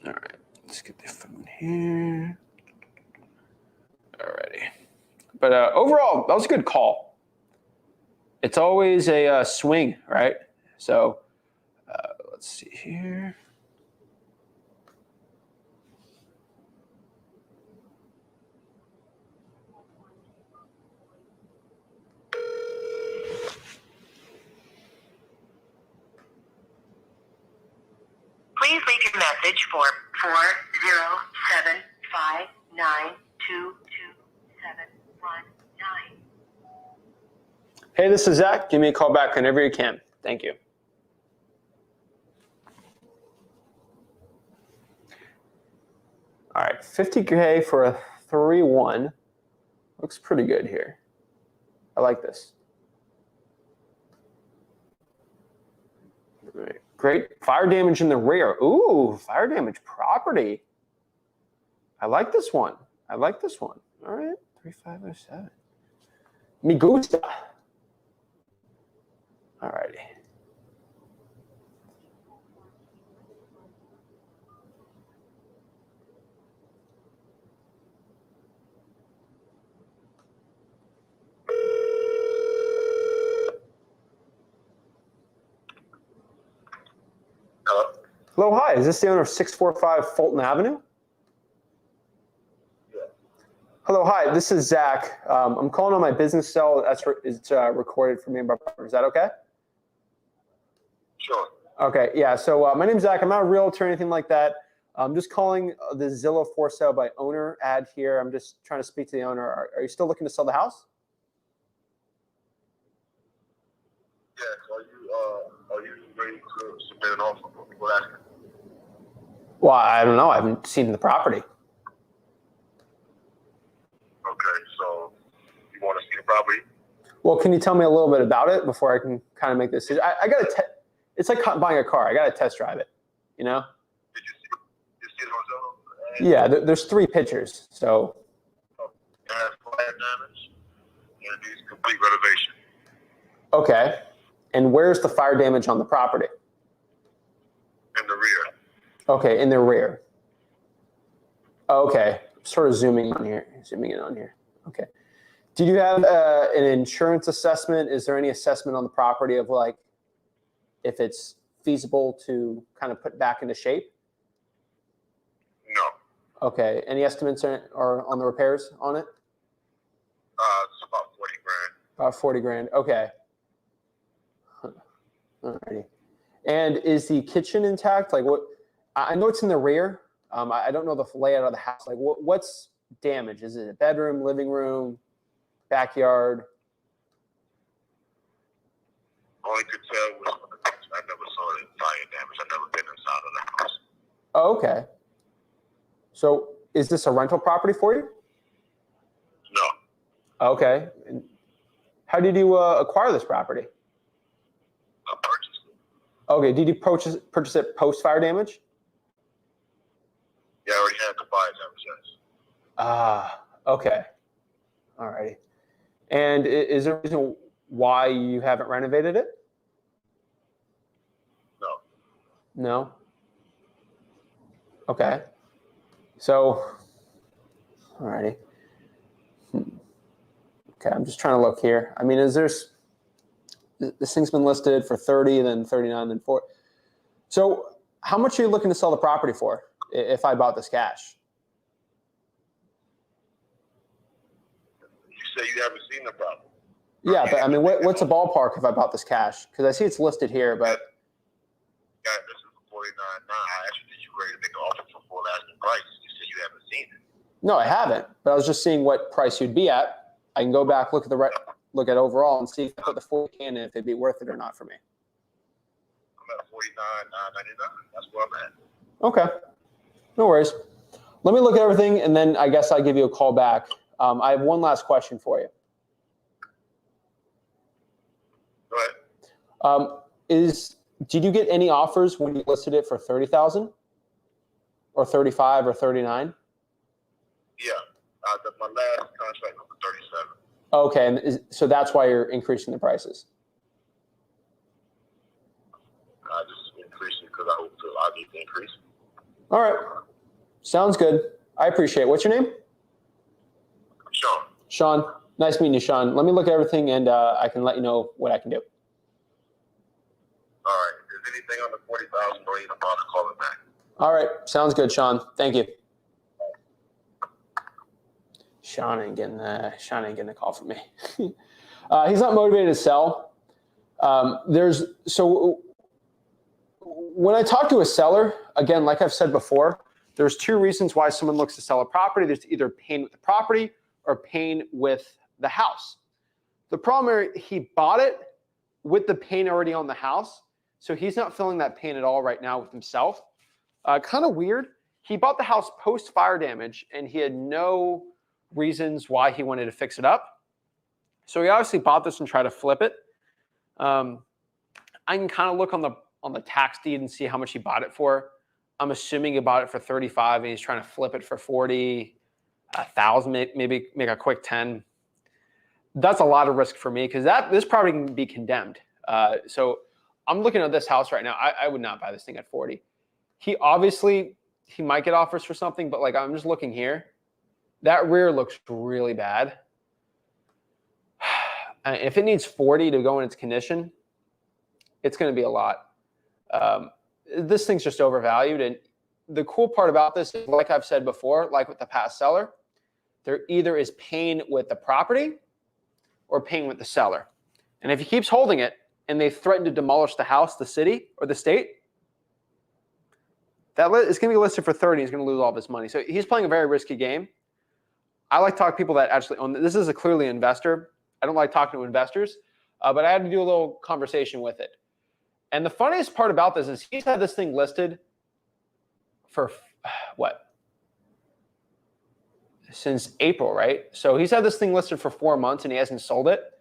All right, let's get the phone here. All righty. But overall, that was a good call. It's always a swing, right? So let's see here. Please leave your message for 407-592-2719. Hey, this is Zach. Give me a call back whenever you can. Thank you. All right, $50K for a 3-1. Looks pretty good here. I like this. All right. Great. Fire damage in the rear. Ooh, fire damage property. I like this one. I like this one. All right, 3507. Me gusta. All righty. Hello? Hello, hi. Is this the owner of 645 Fulton Avenue? Yeah. Hello, hi, this is Zach. I'm calling on my business cell. It's recorded for me and my partner. Is that okay? Sure. Okay, yeah, so my name's Zach. I'm not a realtor or anything like that. I'm just calling the Zillow for sale by owner ad here. I'm just trying to speak to the owner. Are you still looking to sell the house? Yes. Are you ready to submit an offer? What asking? Well, I don't know. I haven't seen the property. Okay. So you want to see the property? Well, can you tell me a little bit about it before I can kind of make this decision? I got to. It's like buying a car. I got to test drive it. You know? Did you see it on Zillow? Yeah. There's 3 pictures. So. It has fire damage and it needs complete renovation. Okay. And where's the fire damage on the property? In the rear. Okay, in the rear. Okay, sort of zooming in on here. Okay. Did you have an insurance assessment? Is there any assessment on the property of like if it's feasible to kind of put back into shape? No. Okay. Any estimates are on the repairs on it? It's about 40 grand. About 40 grand. Okay. Alrighty. And is the kitchen intact? Like what? I know it's in the rear. I don't know the layout of the house. Like what's damaged? Is it a bedroom, living room, backyard? All I could tell was from the picture. I never saw the fire damage. I've never been inside of the house. Oh, okay. So is this a rental property for you? No. Okay. And how did you acquire this property? I purchased it. Okay. Did you purchase it post fire damage? Yeah, I already had the fire damage, yes. Ah, okay. All righty. And is there a reason why you haven't renovated it? No. No? Okay. So, all righty. Okay, I'm just trying to look here. I mean, this thing's been listed for 30, then 39, then 40. So how much are you looking to sell the property for if I bought this cash? You say you haven't seen the property. Yeah, but I mean, what's a ballpark if I bought this cash? Because I see it's listed here, but. Yeah, this is for 49.9. I actually did you ready to make an offer for full asking price. You said you haven't seen it. No, I haven't. But I was just seeing what price you'd be at. I can go back, look at overall, and see if I put the 40 in, if it'd be worth it or not for me. I'm at 49.99. That's where I'm at. Okay, no worries. Let me look at everything, and then I guess I'll give you a call back. I have one last question for you. Go ahead. Did you get any offers when you listed it for 30,000, or 35, or 39? Yeah, my last contract was for 37. Okay, and so that's why you're increasing the prices. I just increased it because I need to increase. All right, sounds good. I appreciate it. What's your name? Sean. Sean. Nice meeting you, Sean. Let me look at everything, and I can let you know what I can do. All right. If there's anything under 40,000, don't even bother calling back. All right, sounds good, Sean. Thank you. Sean ain't getting a call from me. He's not motivated to sell. So when I talk to a seller, again, like I've said before, there's 2 reasons why someone looks to sell a property. There's either pain with the property or pain with the house. The problem is he bought it with the pain already on the house, so he's not feeling that pain at all right now with himself. Kind of weird. He bought the house post fire damage, and he had no reasons why he wanted to fix it up. So he obviously bought this and tried to flip it. I can kind of look on the tax deed and see how much he bought it for. I'm assuming he bought it for 35 and he's trying to flip it for 40,000, maybe make a quick 10. That's a lot of risk for me because this property can be condemned. So I'm looking at this house right now. I would not buy this thing at 40. He might get offers for something, but like I'm just looking here. That rear looks really bad. If it needs 40 to go in its condition, it's going to be a lot. This thing's just overvalued. And the cool part about this is, like I've said before, like with the past seller, there either is pain with the property or pain with the seller. And if he keeps holding it and they threaten to demolish the house, the city, or the state, that is going to be listed for 30. He's going to lose all of his money. So he's playing a very risky game. I like talking to people that actually own. This is a clearly investor. I don't like talking to investors, but I had to do a little conversation with it. And the funniest part about this is he's had this thing listed for what? Since April, right? So he's had this thing listed for 4 months and he hasn't sold it.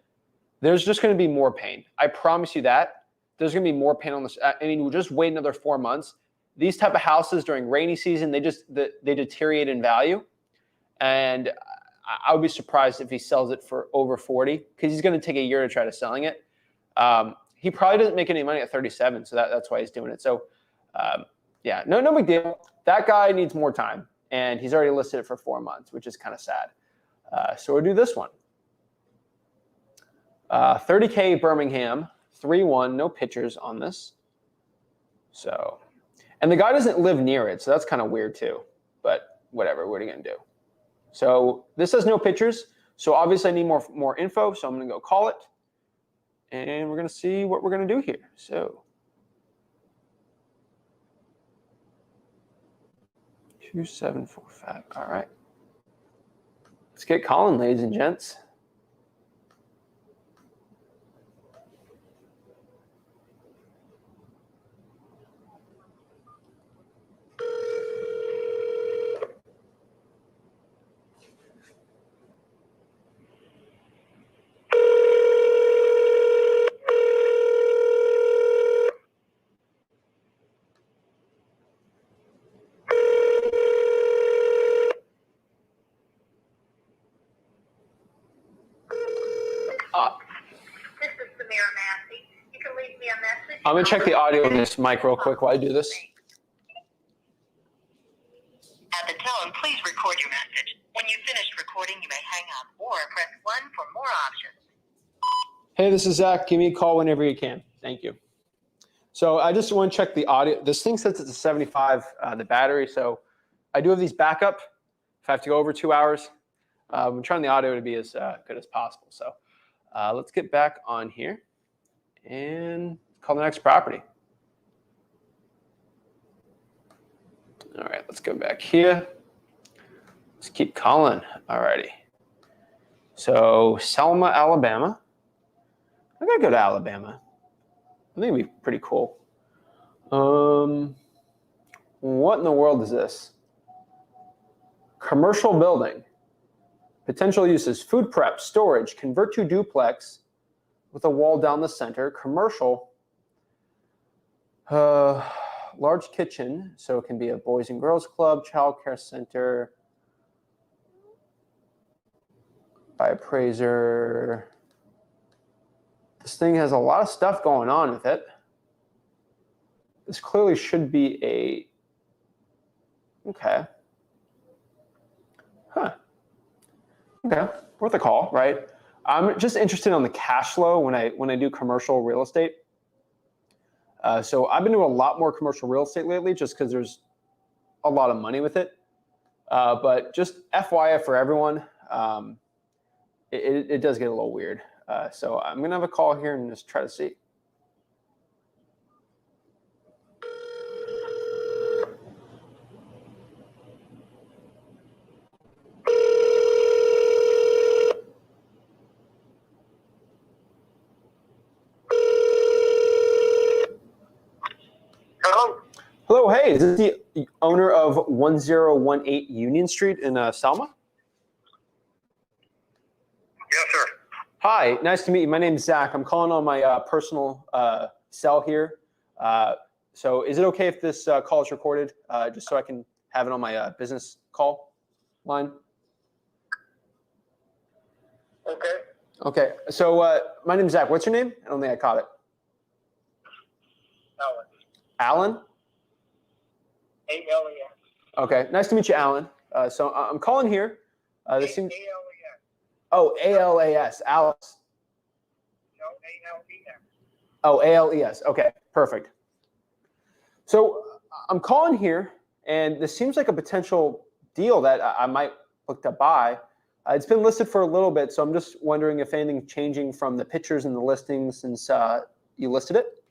There's just going to be more pain. I promise you that. There's going to be more pain on this. I mean, we'll just wait another 4 months. These type of houses during rainy season, they deteriorate in value. And I would be surprised if he sells it for over 40 because he's going to take a year to try to selling it. He probably doesn't make any money at 37, so that's why he's doing it. So, yeah, no big deal. That guy needs more time, and he's already listed it for 4 months, which is kind of sad. So we'll do this one. 30K Birmingham, 3-1, no pictures on this. So, and the guy doesn't live near it, so that's kind of weird too. But whatever, what are you going to do? So this has no pictures, so obviously I need more info, so I'm going to go call it. And we're going to see what we're going to do here. So 2745. All right. Let's get calling, ladies and gents. I'm going to check the audio on this mic real quick while I do this. At the tone, please record your message. When you've finished recording, you may hang up or press 1 for more options. Hey, this is Zach. Give me a call whenever you can. Thank you. So I just want to check the audio. This thing says it's a 75, the battery. So I do have these backup if I have to go over 2 hours. I'm trying the audio to be as good as possible. So let's get back on here and call the next property. All right, let's go back here. Let's keep calling. All righty. So Selma, Alabama. I'm gonna go to Alabama. I think it'd be pretty cool. What in the world is this? Commercial building. Potential uses: food prep, storage, convert to duplex with a wall down the center, commercial. Large kitchen, so it can be a boys and girls club, child care center, by appraiser. This thing has a lot of stuff going on with it. This clearly should be a, okay. Huh. Okay, worth a call, right? I'm just interested on the cash flow when I do commercial real estate. So I've been doing a lot more commercial real estate lately just because there's a lot of money with it. But just FYI for everyone, it does get a little weird. So I'm going to have a call here and just try to see. Hello, hey, is this the owner of 1018 Union Street in Selma? Yes, sir. Hi, nice to meet you. My name is Zach. I'm calling on my personal cell here. So is it okay if this call is recorded, just so I can have it on my business call line? Okay. Okay, so my name is Zach. What's your name? I don't think I caught it. Alan. Alan? A-L-E-S. Okay, nice to meet you, Alan. So I'm calling here. This seems. A-L-E-S. Oh, A-L-A-S, Alex. No, A-L-E-S. Oh, A-L-E-S. Okay, perfect. So I'm calling here, and this seems like a potential deal that I might look to buy. It's been listed for a little bit, so I'm just wondering if anything changing from the pictures and the listings since you listed it?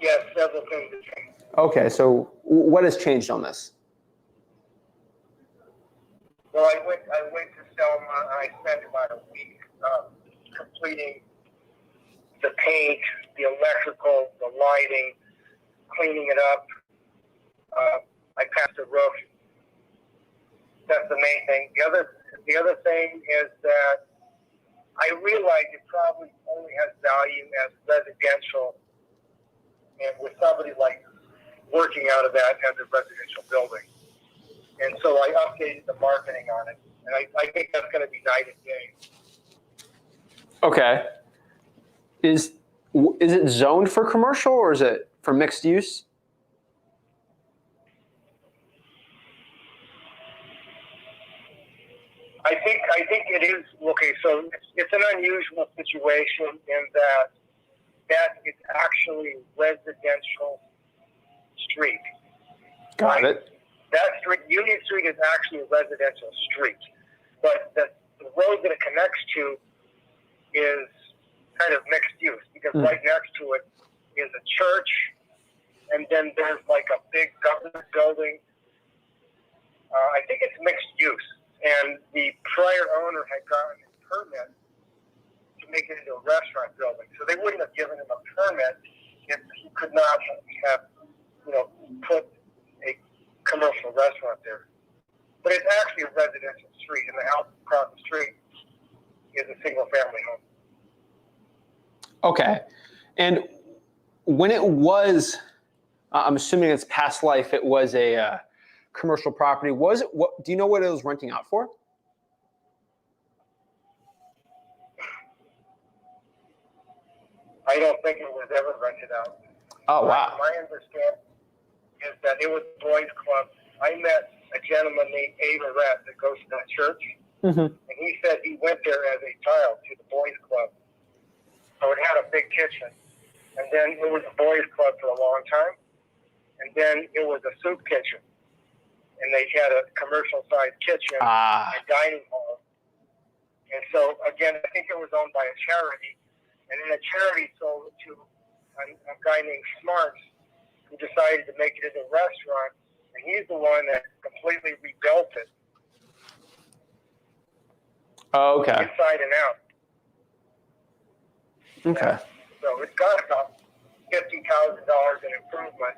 Yes, several things have changed. Okay, so what has changed on this? Well, I went to Selma. I spent about a week completing the paint, the electrical, the lighting, cleaning it up. I passed the roof. That's the main thing. The other thing is that I realize it probably only has value as residential, and with somebody like working out of that as a residential building. And so I updated the marketing on it, and I think that's going to be night and day. Okay. Is it zoned for commercial or is it for mixed use? I think it is. Okay, so it's an unusual situation in that it's actually residential street. Got it. That street, Union Street, is actually a residential street, but the road that it connects to is kind of mixed use because right next to it is a church, and then there's like a big government building. I think it's mixed use, and the prior owner had gotten a permit to make it into a restaurant building, so they wouldn't have given him a permit if he could not have, put a commercial restaurant there. But it's actually a residential street, and the house across the street is a single-family home. Okay. And when it was, I'm assuming it's past life, it was a commercial property. Was it? What? Do you know what it was renting out for? I don't think it was ever rented out. Oh, wow. My understanding is that it was a boys' club. I met a gentleman named Abe Arrett that goes to that church, and he said he went there as a child to the boys' club. So it had a big kitchen, and then it was a boys' club for a long time, and then it was a soup kitchen, and they had a commercial-sized kitchen and dining hall. And so, again, I think it was owned by a charity, and then the charity sold it to a guy named Smarts, who decided to make it into a restaurant, and he's the one that completely rebuilt it. Oh, okay. Inside and out. Okay. So it's got about $50,000 in improvement.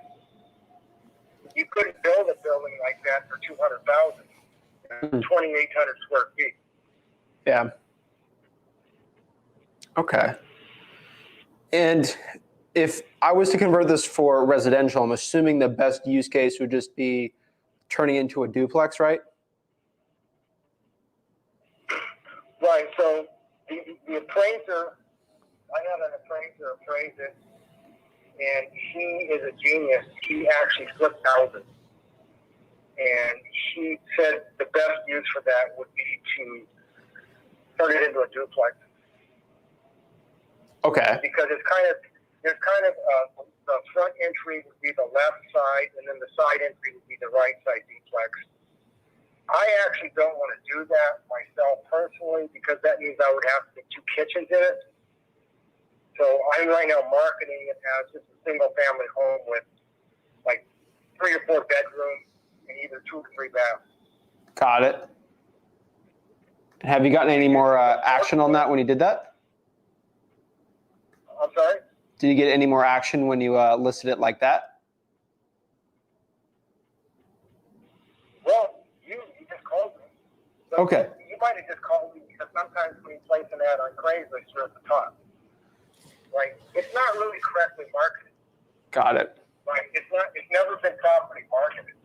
You couldn't build a building like that for $200,000. 2,800 square feet. Yeah. Okay. And if I was to convert this for residential, I'm assuming the best use case would just be turning into a duplex, right? Right. So the appraiser, I had an appraiser appraise it, and he is a genius. He actually flipped houses. And he said the best use for that would be to turn it into a duplex. Okay. Because there's kind of the front entry would be the left side, and then the side entry would be the right side duplex. I actually don't want to do that myself personally because that means I would have to put 2 kitchens in it. So I'm right now marketing it as just a single family home with like 3 or 4 bedrooms and either 2 or 3 baths. Got it. Have you gotten any more action on that when you did that? I'm sorry? Did you get any more action when you listed it like that? Well, you just called me. So Okay. You might have just called me because sometimes when you place an ad on Craigslist, you're at the top. Right? It's not really correctly marketed. Got it. Right? It's never been properly marketed.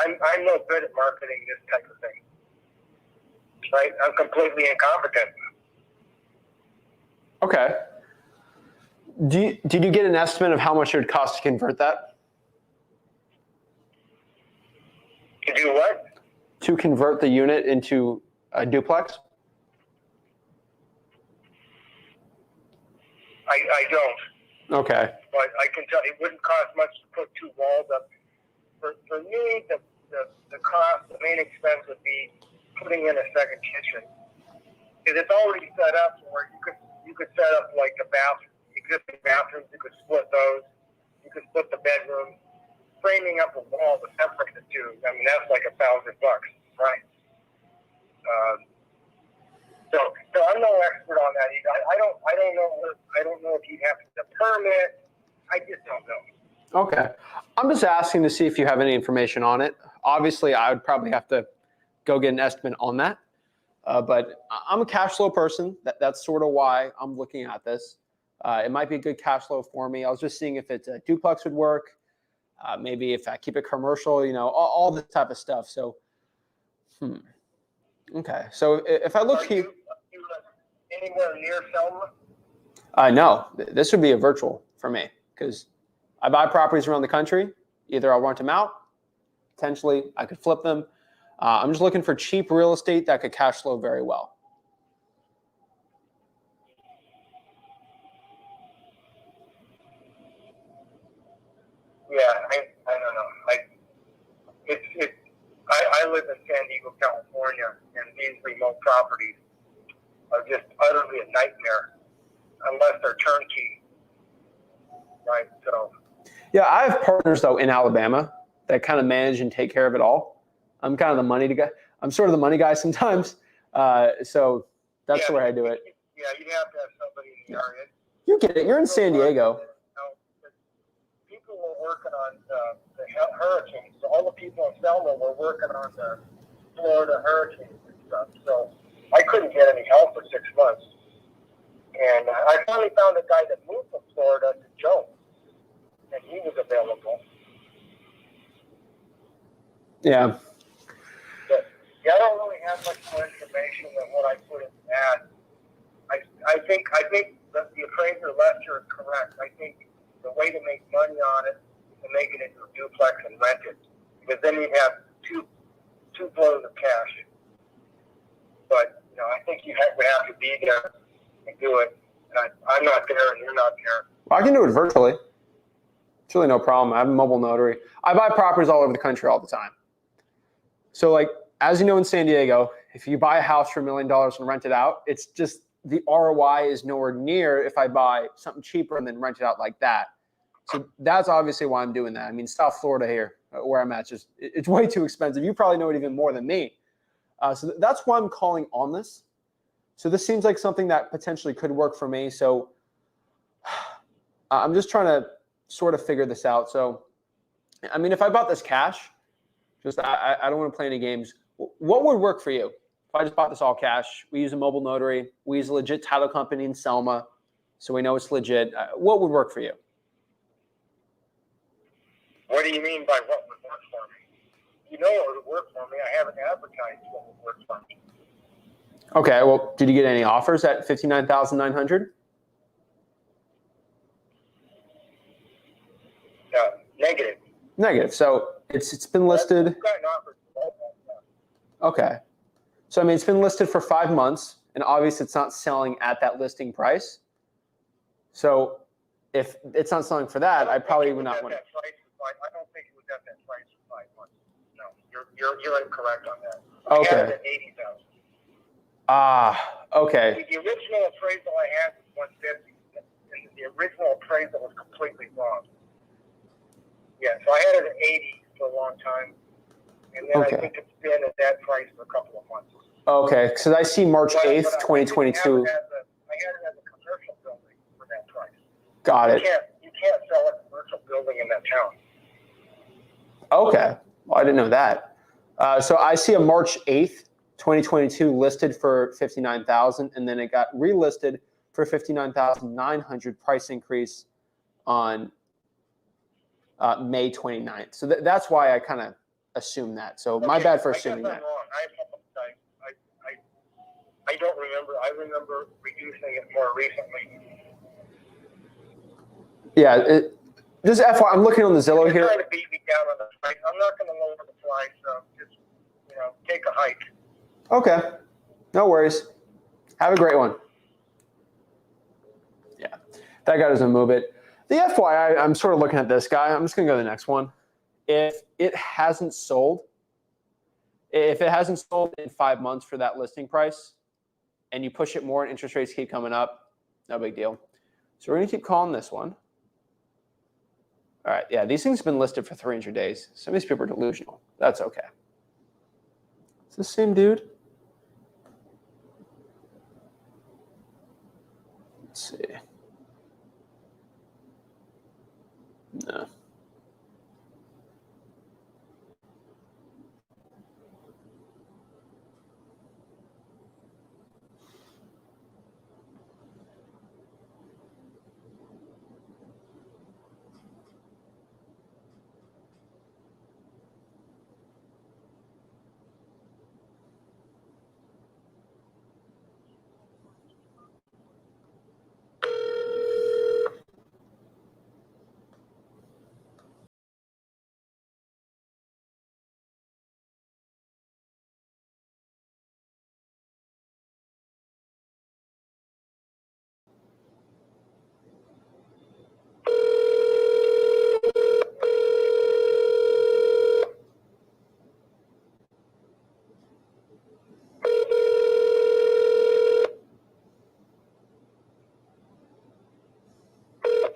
I'm no good at marketing this type of thing. Right? I'm completely incompetent. Okay. Did you get an estimate of how much it would cost to convert that? To do what? To convert the unit into a duplex? I don't. Okay. But I can tell it wouldn't cost much to put 2 walls up for me, the cost, the main expense would be putting in a second kitchen. Because it's already set up where you could set up like a existing bathrooms, you could split those, you could split the bedroom, framing up a wall to separate the two. I mean, that's like $1,000, right? So I'm no expert on that either. I don't know if you'd have to permit. I just don't know. Okay. I'm just asking to see if you have any information on it. Obviously, I would probably have to go get an estimate on that. But I'm a cash flow person. That's sort of why I'm looking at this. It might be a good cash flow for me. I was just seeing if it's a duplex would work. Maybe if I keep it commercial, all this type of stuff. So, okay. So if I look here. You anywhere near Selma? No, this would be a virtual for me because I buy properties around the country. Either I'll rent them out. Potentially, I could flip them. I'm just looking for cheap real estate that could cash flow very well. Yeah, I don't know. I live in San Diego, California, and these remote properties are just utterly a nightmare unless they're turnkey, right? So. Yeah, I have partners though in Alabama that kind of manage and take care of it all. I'm kind of the money guy. I'm sort of the money guy sometimes. So that's the way I do it. Yeah, you have to have somebody in the area. You get it. You're in San Diego. People were working on the hurricanes. So all the people in Selma were working on the Florida hurricanes and stuff. So I couldn't get any help for 6 months. And I finally found a guy that moved from Florida to Jones, and he was available. Yeah. But, yeah, I don't really have much more information than what I put in the ad. I think that the appraiser Lester is correct. I think the way to make money on it is to make it into a duplex and rent it, because then you have two flows of cash. But I think you would have to be there and do it. And I'm not there, and you're not there. Well, I can do it virtually. It's really no problem. I have a mobile notary. I buy properties all over the country all the time. So, like, as you know, in San Diego, if you buy a house for $1 million and rent it out, it's just the ROI is nowhere near if I buy something cheaper and then rent it out like that. So that's obviously why I'm doing that. I mean, South Florida here, where I'm at, it's way too expensive. You probably know it even more than me. So that's why I'm calling on this. So this seems like something that potentially could work for me. So I'm just trying to sort of figure this out. So, I mean, if I bought this cash, I don't want to play any games. What would work for you? If I just bought this all cash, we use a mobile notary, we use a legit title company in Selma, so we know it's legit. What would work for you? What do you mean by what would work for me? You know what would work for me. I haven't advertised what would work for me. Okay, well, did you get any offers at $59,900? Negative. Negative. So it's been listed. Okay. So I mean, it's been listed for 5 months, and obviously it's not selling at that listing price. So if it's not selling for that, I probably would not want to. I don't think it was at that price for 5 months. No, you're incorrect on that. Okay. I had it at $80,000. Okay. The original appraisal I had was $150, and the original appraisal was completely wrong. Yeah, so I had it at 80 for a long time, and then I think it's been at that price for a couple of months. Okay, because I see March 8th, 2022. I had it as a commercial building for that price. Got it. You can't sell a commercial building in that town. Okay, well, I didn't know that. So I see a March 8th, 2022 listed for $59,000, and then it got relisted for $59,900 price increase on May 29th. So that's why I kind of assumed that. So my bad for assuming that. I'm wrong. I don't remember. I remember reducing it more recently. Yeah, just FYI, I'm looking on the Zillow here. You're trying to beat me down on the price. I'm not going to lower the price. So just take a hike. Okay, no worries. Have a great one. Yeah, that guy doesn't move it. The FYI, I'm sort of looking at this guy. I'm just going to go to the next one. if it hasn't sold in 5 months for that listing price, and you push it more and interest rates keep coming up, no big deal. So we're gonna keep calling this one. All right, yeah, these things have been listed for 300 days. Some of these people are delusional. That's okay. It's the same dude. Let's see. No.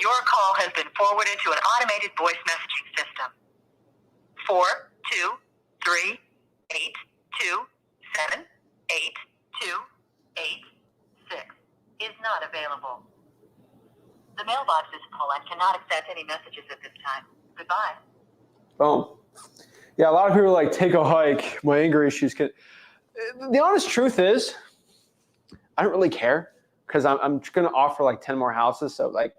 Your call has been forwarded to an automated voice messaging system. 423-827-8286 is not available. The mailbox is full and cannot accept any messages at this time. Goodbye. Boom. Yeah, a lot of people are like, take a hike. My anger issues can. The honest truth is, I don't really care because I'm going to offer like 10 more houses. So like,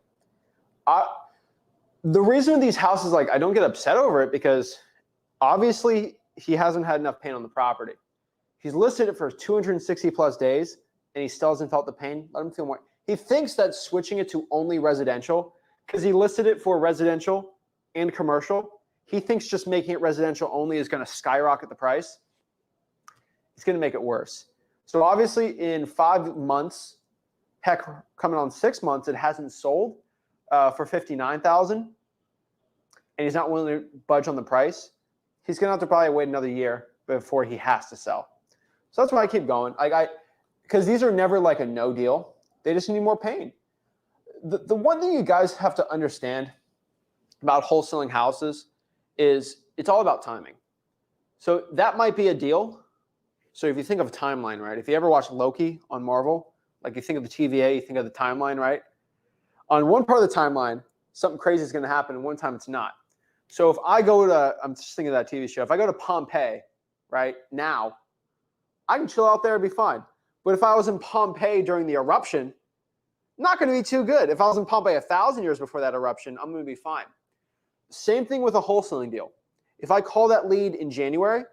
the reason with these houses, like I don't get upset over it because obviously he hasn't had enough pain on the property. He's listed it for 260 plus days and he still hasn't felt the pain. Let him feel more. He thinks that switching it to only residential, because he listed it for residential and commercial, he thinks just making it residential only is going to skyrocket the price. It's going to make it worse. So obviously in 5 months, heck, coming on 6 months, it hasn't sold for $59,000, and he's not willing to budge on the price. He's going to have to probably wait another year before he has to sell. So that's why I keep going. Because these are never like a no deal. They just need more pain. The one thing you guys have to understand about wholesaling houses is it's all about timing. So that might be a deal. So if you think of a timeline, right? If you ever watch Loki on Marvel, like you think of the TVA, you think of the timeline, right? On one part of the timeline, something crazy is going to happen, and one time it's not. So if I go to, I'm just thinking of that TV show, if I go to Pompeii, right, now, I can chill out there and be fine. But if I was in Pompeii during the eruption, not going to be too good. If I was in Pompeii 1,000 years before that eruption, I'm going to be fine. Same thing with a wholesaling deal. If I call that lead in January,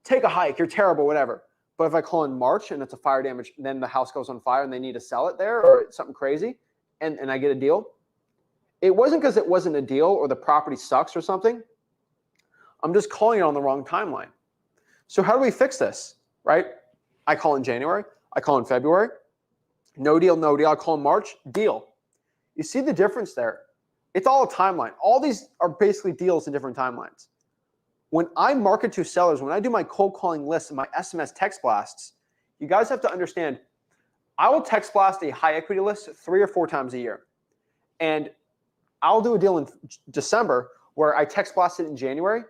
take a hike, you're terrible, whatever. But if I call in March and it's a fire damage, then the house goes on fire and they need to sell it there or something crazy, and I get a deal, it wasn't because it wasn't a deal or the property sucks or something. I'm just calling it on the wrong timeline. So how do we fix this, right? I call in January, I call in February, no deal, no deal. I call in March, deal. You see the difference there? It's all a timeline. All these are basically deals in different timelines. When I market to sellers, when I do my cold calling lists and my SMS text blasts, you guys have to understand, I will text blast a high equity list 3 or 4 times a year. And I'll do a deal in December where I text blast it in January,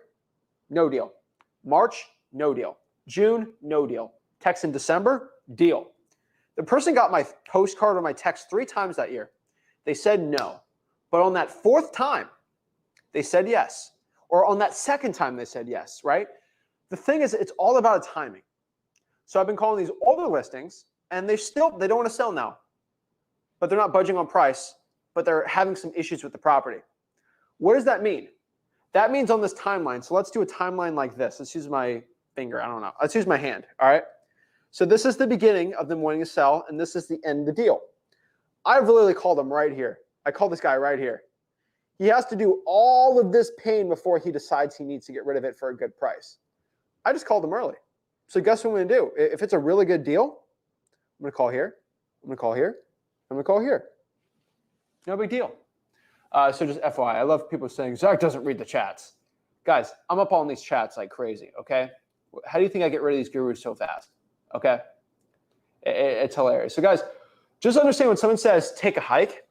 no deal. March, no deal. June, no deal. Text in December, deal. The person got my postcard or my text 3 times that year. They said no. But on that 4th time, they said yes. Or on that 2nd time, they said yes, right? The thing is, it's all about timing. So I've been calling these older listings, and they don't want to sell now. But they're not budging on price, but they're having some issues with the property. What does that mean? That means on this timeline, so let's do a timeline like this. Let's use my finger, I don't know. Let's use my hand, all right? So this is the beginning of them wanting to sell, and this is the end of the deal. I've literally called them right here. I called this guy right here. He has to do all of this pain before he decides he needs to get rid of it for a good price. I just called him early. So guess what I'm going to do? If it's a really good deal, I'm going to call here. I'm going to call here. I'm going to call here. No big deal. So just FYI, I love people saying, Zach doesn't read the chats. Guys, I'm up on these chats like crazy, okay? How do you think I get rid of these gurus so fast? Okay? It's hilarious. So guys, just understand when someone says take a hike,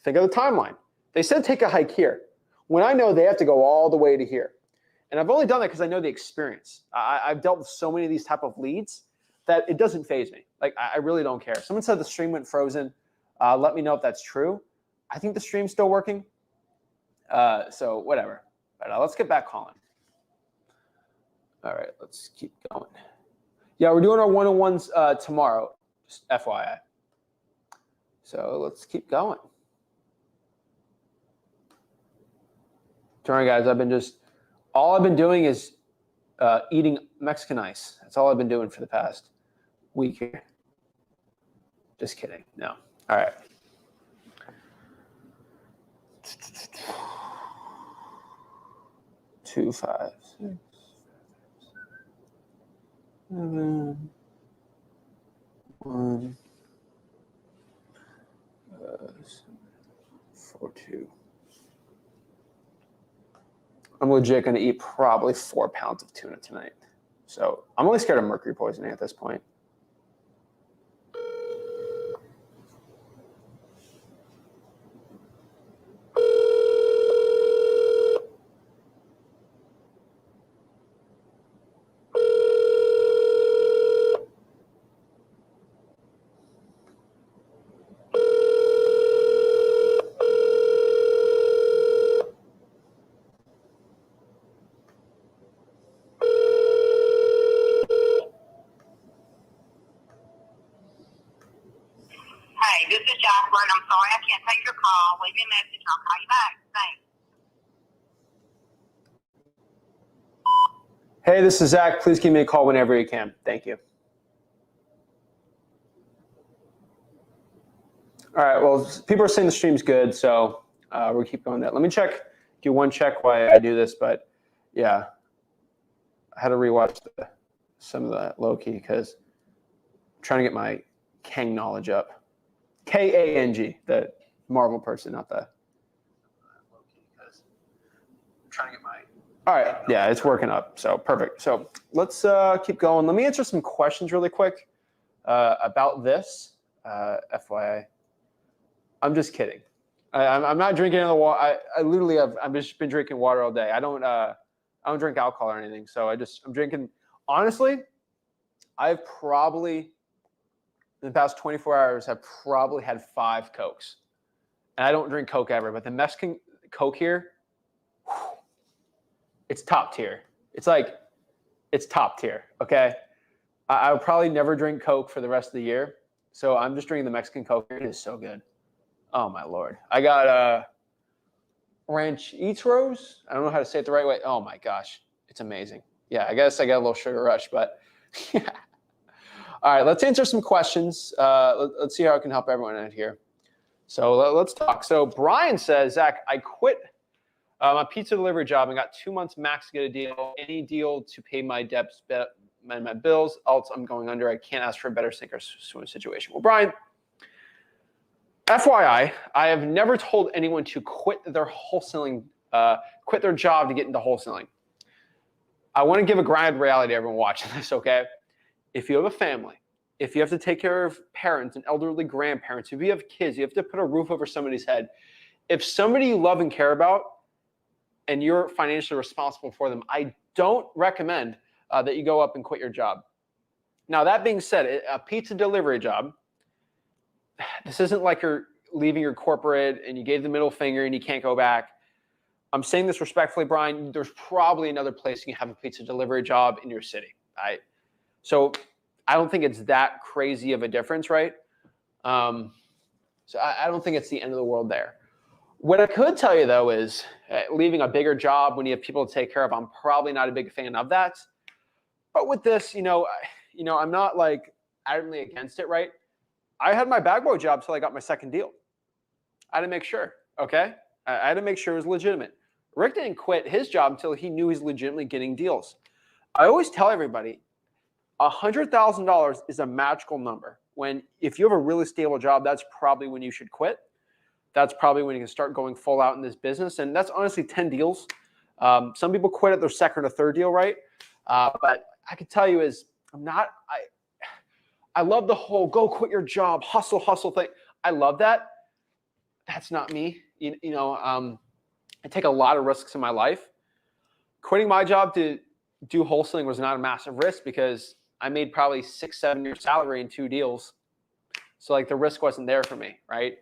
think of the timeline. They said take a hike here. When I know they have to go all the way to here. And I've only done that because I know the experience. I've dealt with so many of these type of leads that it doesn't faze me. Like, I really don't care. Someone said the stream went frozen. Let me know if that's true. I think the stream's still working. So whatever. But let's get back calling. All right, let's keep going. Yeah, we're doing our one-on-ones tomorrow, just FYI. So let's keep going. Sorry, guys, all I've been doing is eating Mexican ice. That's all I've been doing for the past week here. Just kidding. No. All right. Two, 5, 6, 7, 1, 4, 2. I'm legit going to eat probably 4 pounds of tuna tonight. So I'm only scared of mercury poisoning at this point. Hey, this is Jocelyn. I'm sorry I can't take your call. Leave me a message. I'll call you back. Thanks. Hey, this is Zach. Please give me a call whenever you can. Thank you. All right, well, people are saying the stream's good, so we'll keep going that. Let me do one check while I do this, but yeah, I had to rewatch some of that low-key because I'm trying to get my Kang knowledge up. K-A-N-G, the Marvel person, not the low-key, because I'm trying to get my... All right, yeah, it's working up, so perfect. So let's keep going. Let me answer some questions really quick about this, FYI. I'm just kidding. I'm not drinking any of the water. I literally have. I've just been drinking water all day. I don't drink alcohol or anything. So I'm drinking. Honestly, I've probably in the past 24 hours have probably had 5 Cokes, and I don't drink Coke ever. But the Mexican Coke here, whew, it's top tier. It's top tier. Okay, I would probably never drink Coke for the rest of the year. So I'm just drinking the Mexican Coke here. It is so good. Oh my Lord. I got Ranchitos. I don't know how to say it the right way. Oh my gosh. It's amazing. Yeah, I guess I got a little sugar rush, but yeah. All right, let's answer some questions. Let's see how I can help everyone out here. So let's talk. So Brian says, Zach, I quit my pizza delivery job and got 2 months max to get a deal. Any deal to pay my debts, my bills, else I'm going under. I can't ask for a better sink or swim situation. Well, Brian, FYI, I have never told anyone to quit their wholesaling, quit their job to get into wholesaling. I want to give a grounded reality to everyone watching this, okay? If you have a family, if you have to take care of parents and elderly grandparents, if you have kids, you have to put a roof over somebody's head. If somebody you love and care about and you're financially responsible for them, I don't recommend that you go up and quit your job. Now, that being said, a pizza delivery job, this isn't like you're leaving your corporate and you gave the middle finger and you can't go back. I'm saying this respectfully, Brian. There's probably another place you can have a pizza delivery job in your city. So I don't think it's that crazy of a difference, right? So I don't think it's the end of the world there. What I could tell you, though, is leaving a bigger job when you have people to take care of, I'm probably not a big fan of that. But with this, I'm not like adamantly against it, right? I had my bag boy job till I got my second deal. I had to make sure, okay? I had to make sure it was legitimate. Rick didn't quit his job until he knew he's legitimately getting deals. I always tell everybody, $100,000 is a magical number. If you have a really stable job, that's probably when you should quit. That's probably when you can start going full out in this business. And that's honestly 10 deals Some people quit at their second or third deal, right? But I can tell you is I love the whole go quit your job, hustle thing. I love that. That's not me. I take a lot of risks in my life. Quitting my job to do wholesaling was not a massive risk because I made probably 6-7 years salary in 2 deals. So like the risk wasn't there for me, right?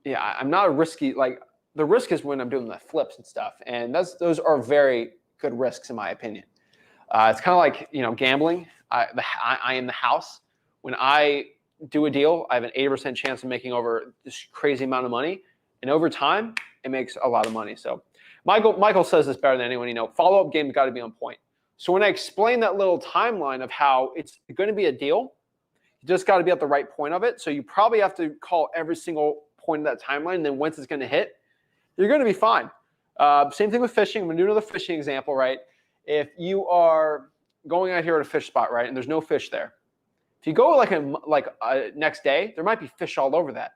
Yeah, I'm not a risky, like the risk is when I'm doing the flips and stuff. And those are very good risks in my opinion. It's kind of like, gambling. I am the house. When I do a deal, I have an 80% chance of making over this crazy amount of money. And over time, it makes a lot of money. So Michael says this better than anyone, follow-up game's got to be on point. So when I explain that little timeline of how it's going to be a deal, you just got to be at the right point of it. So you probably have to call every single point of that timeline. And then once it's going to hit, you're going to be fine. Same thing with fishing. I'm going to do another fishing example, right? If you are going out here at a fish spot, right, and there's no fish there, if you go like a next day, there might be fish all over that.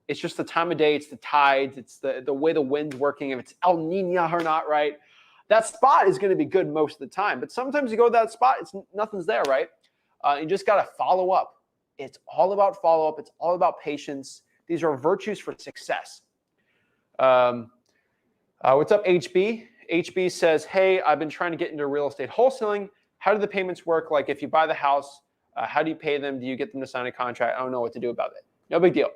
It's just the time of day, it's the tides, it's the way the wind's working, if it's El Nino or not, right? That spot is going to be good most of the time. But sometimes you go to that spot, nothing's there, right? You just got to follow up. It's all about follow-up. It's all about patience. These are virtues for success. What's up, HB? HB says, hey, I've been trying to get into real estate wholesaling. How do the payments work? Like if you buy the house, how do you pay them? Do you get them to sign a contract? I don't know what to do about it. No big deal.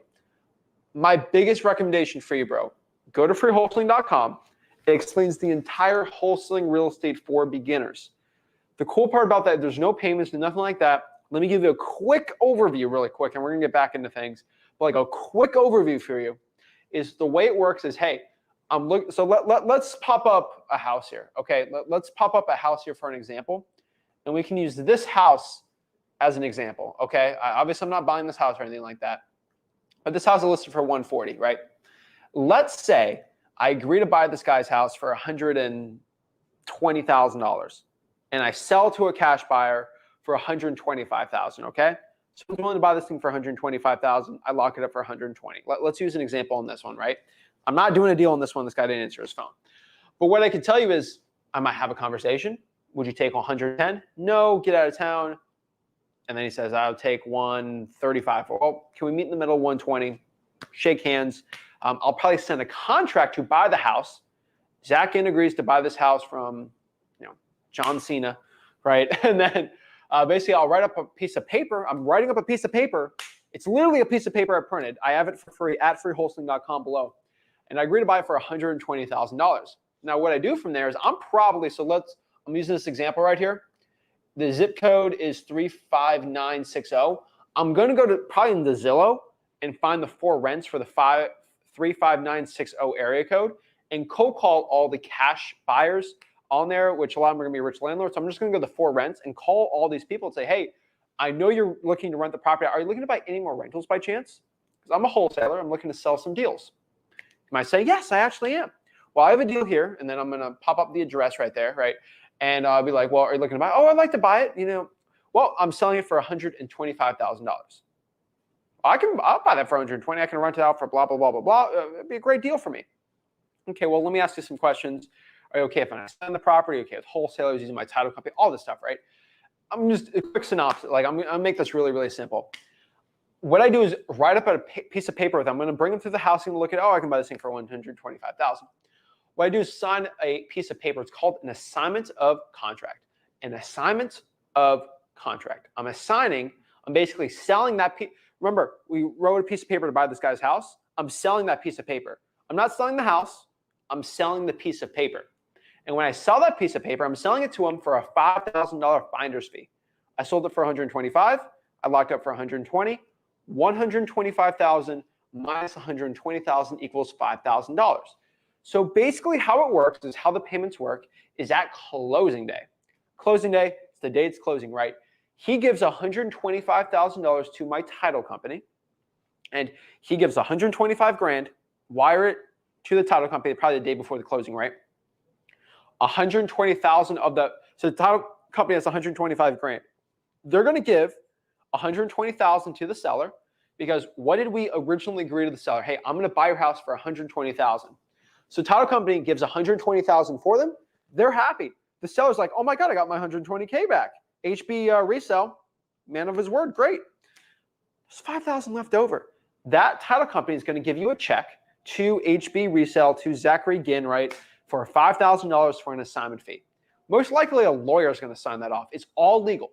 My biggest recommendation for you, bro, go to freewholesaling.com. It explains the entire wholesaling real estate for beginners. The cool part about that, there's no payments, nothing like that. Let me give you a quick overview really quick, and we're going to get back into things. But like a quick overview for you is the way it works is, hey, let's pop up a house here. Okay, let's pop up a house here for an example. And we can use this house as an example, okay? Obviously, I'm not buying this house or anything like that. But this house is listed for $140,000, right? Let's say I agree to buy this guy's house for $120,000, and I sell to a cash buyer for $125,000. Okay, so I'm willing to buy this thing for $125,000. I lock it up for $120,000. Let's use an example on this one, right? I'm not doing a deal on this one. This guy didn't answer his phone. But what I can tell you is I might have a conversation. Would you take $110,000? No, get out of town. And then he says, I'll take $135,000. Well, can we meet in the middle, $120,000? Shake hands. I'll probably send a contract to buy the house. Zach Ginn agrees to buy this house from, John Cena, right? And then basically I'll write up a piece of paper. I'm writing up a piece of paper. It's literally a piece of paper I printed. I have it for free at freewholesaling.com below. And I agree to buy it for $120,000. Now what I do from there is I'm using this example right here. The zip code is 35960. I'm going to go to probably in the Zillow and find the 4 rents for the 35960 area code and cold call all the cash buyers on there, which a lot of them are going to be rich landlords. So I'm just going to go to the 4 rents and call all these people and say, hey, I know you're looking to rent the property. Are you looking to buy any more rentals by chance? Because I'm a wholesaler. I'm looking to sell some deals. You might say, yes, I actually am. Well, I have a deal here, and then I'm going to pop up the address right there, right? And I'll be like, well, are you looking to buy it? Oh, I'd like to buy it. Well, I'm selling it for $125,000. I'll buy that for $120,000. I can rent it out for blah, blah, blah, blah, blah. It'd be a great deal for me. Okay, well, let me ask you some questions. Are you okay if I'm selling the property? Okay with wholesalers, using my title company, all this stuff, right? I'm just a quick synopsis. Like I'm gonna make this really, really simple. What I do is write up a piece of paper with them. I'm gonna bring them through the house and look at, I can buy this thing for $125,000. What I do is sign a piece of paper. It's called an assignment of contract. An assignment of contract. I'm basically selling that piece. Remember, we wrote a piece of paper to buy this guy's house. I'm selling that piece of paper. I'm not selling the house. I'm selling the piece of paper. And when I sell that piece of paper, I'm selling it to him for a $5,000 finder's fee. I sold it for $125,000. I locked up for $120,000. $125,000 minus $120,000 equals $5,000. So basically how it works is how the payments work is at closing day. Closing day, it's the day it's closing, right? He gives $125,000 to my title company, and he gives $125,000, wire it to the title company probably the day before the closing, right? $120,000 of the, so the title company has $125,000. They're going to give $120,000 to the seller because what did we originally agree to the seller? Hey, I'm going to buy your house for $120,000. So title company gives $120,000 for them. They're happy. The seller's like, oh my God, I got my $120K back. HB resale, man of his word, great. There's $5,000 left over. That title company is going to give you a check to HB resale to Zachary Ginn, right, for $5,000 for an assignment fee. Most likely a lawyer is going to sign that off. It's all legal.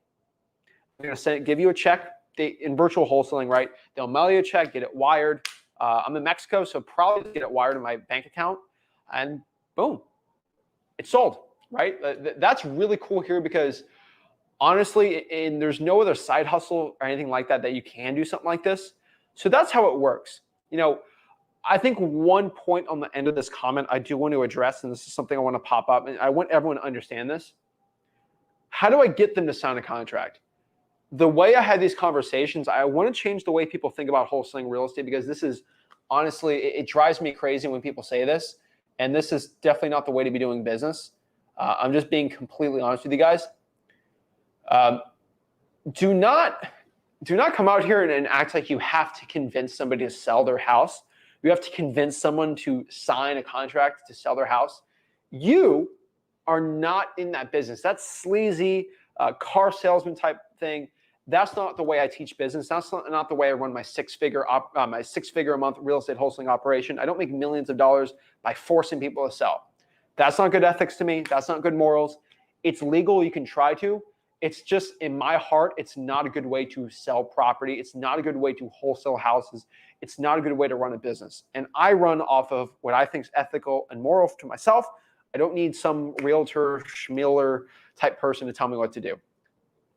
They're going to give you a check in virtual wholesaling, right? They'll mail you a check, get it wired. I'm in Mexico, so probably just get it wired in my bank account, and boom, it's sold, right? That's really cool here because honestly, and there's no other side hustle or anything like that you can do something like this. So that's how it works. You know, I think one point on the end of this comment I do want to address, and this is something I want to pop up, and I want everyone to understand this. How do I get them to sign a contract? The way I had these conversations, I want to change the way people think about wholesaling real estate, because this is honestly, it drives me crazy when people say this, and this is definitely not the way to be doing business. I'm just being completely honest with you guys. Do not come out here and act like you have to convince somebody to sell their house. You have to convince someone to sign a contract to sell their house. You are not in that business. That's sleazy, car salesman type thing. That's not the way I teach business. That's not the way I run my six-figure a month real estate wholesaling operation. I don't make millions of dollars by forcing people to sell. That's not good ethics to me. That's not good morals. It's legal. You can try to. It's just, in my heart, it's not a good way to sell property. It's not a good way to wholesale houses. It's not a good way to run a business. And I run off of what I think is ethical and moral to myself. I don't need some realtor, schmiller type person to tell me what to do.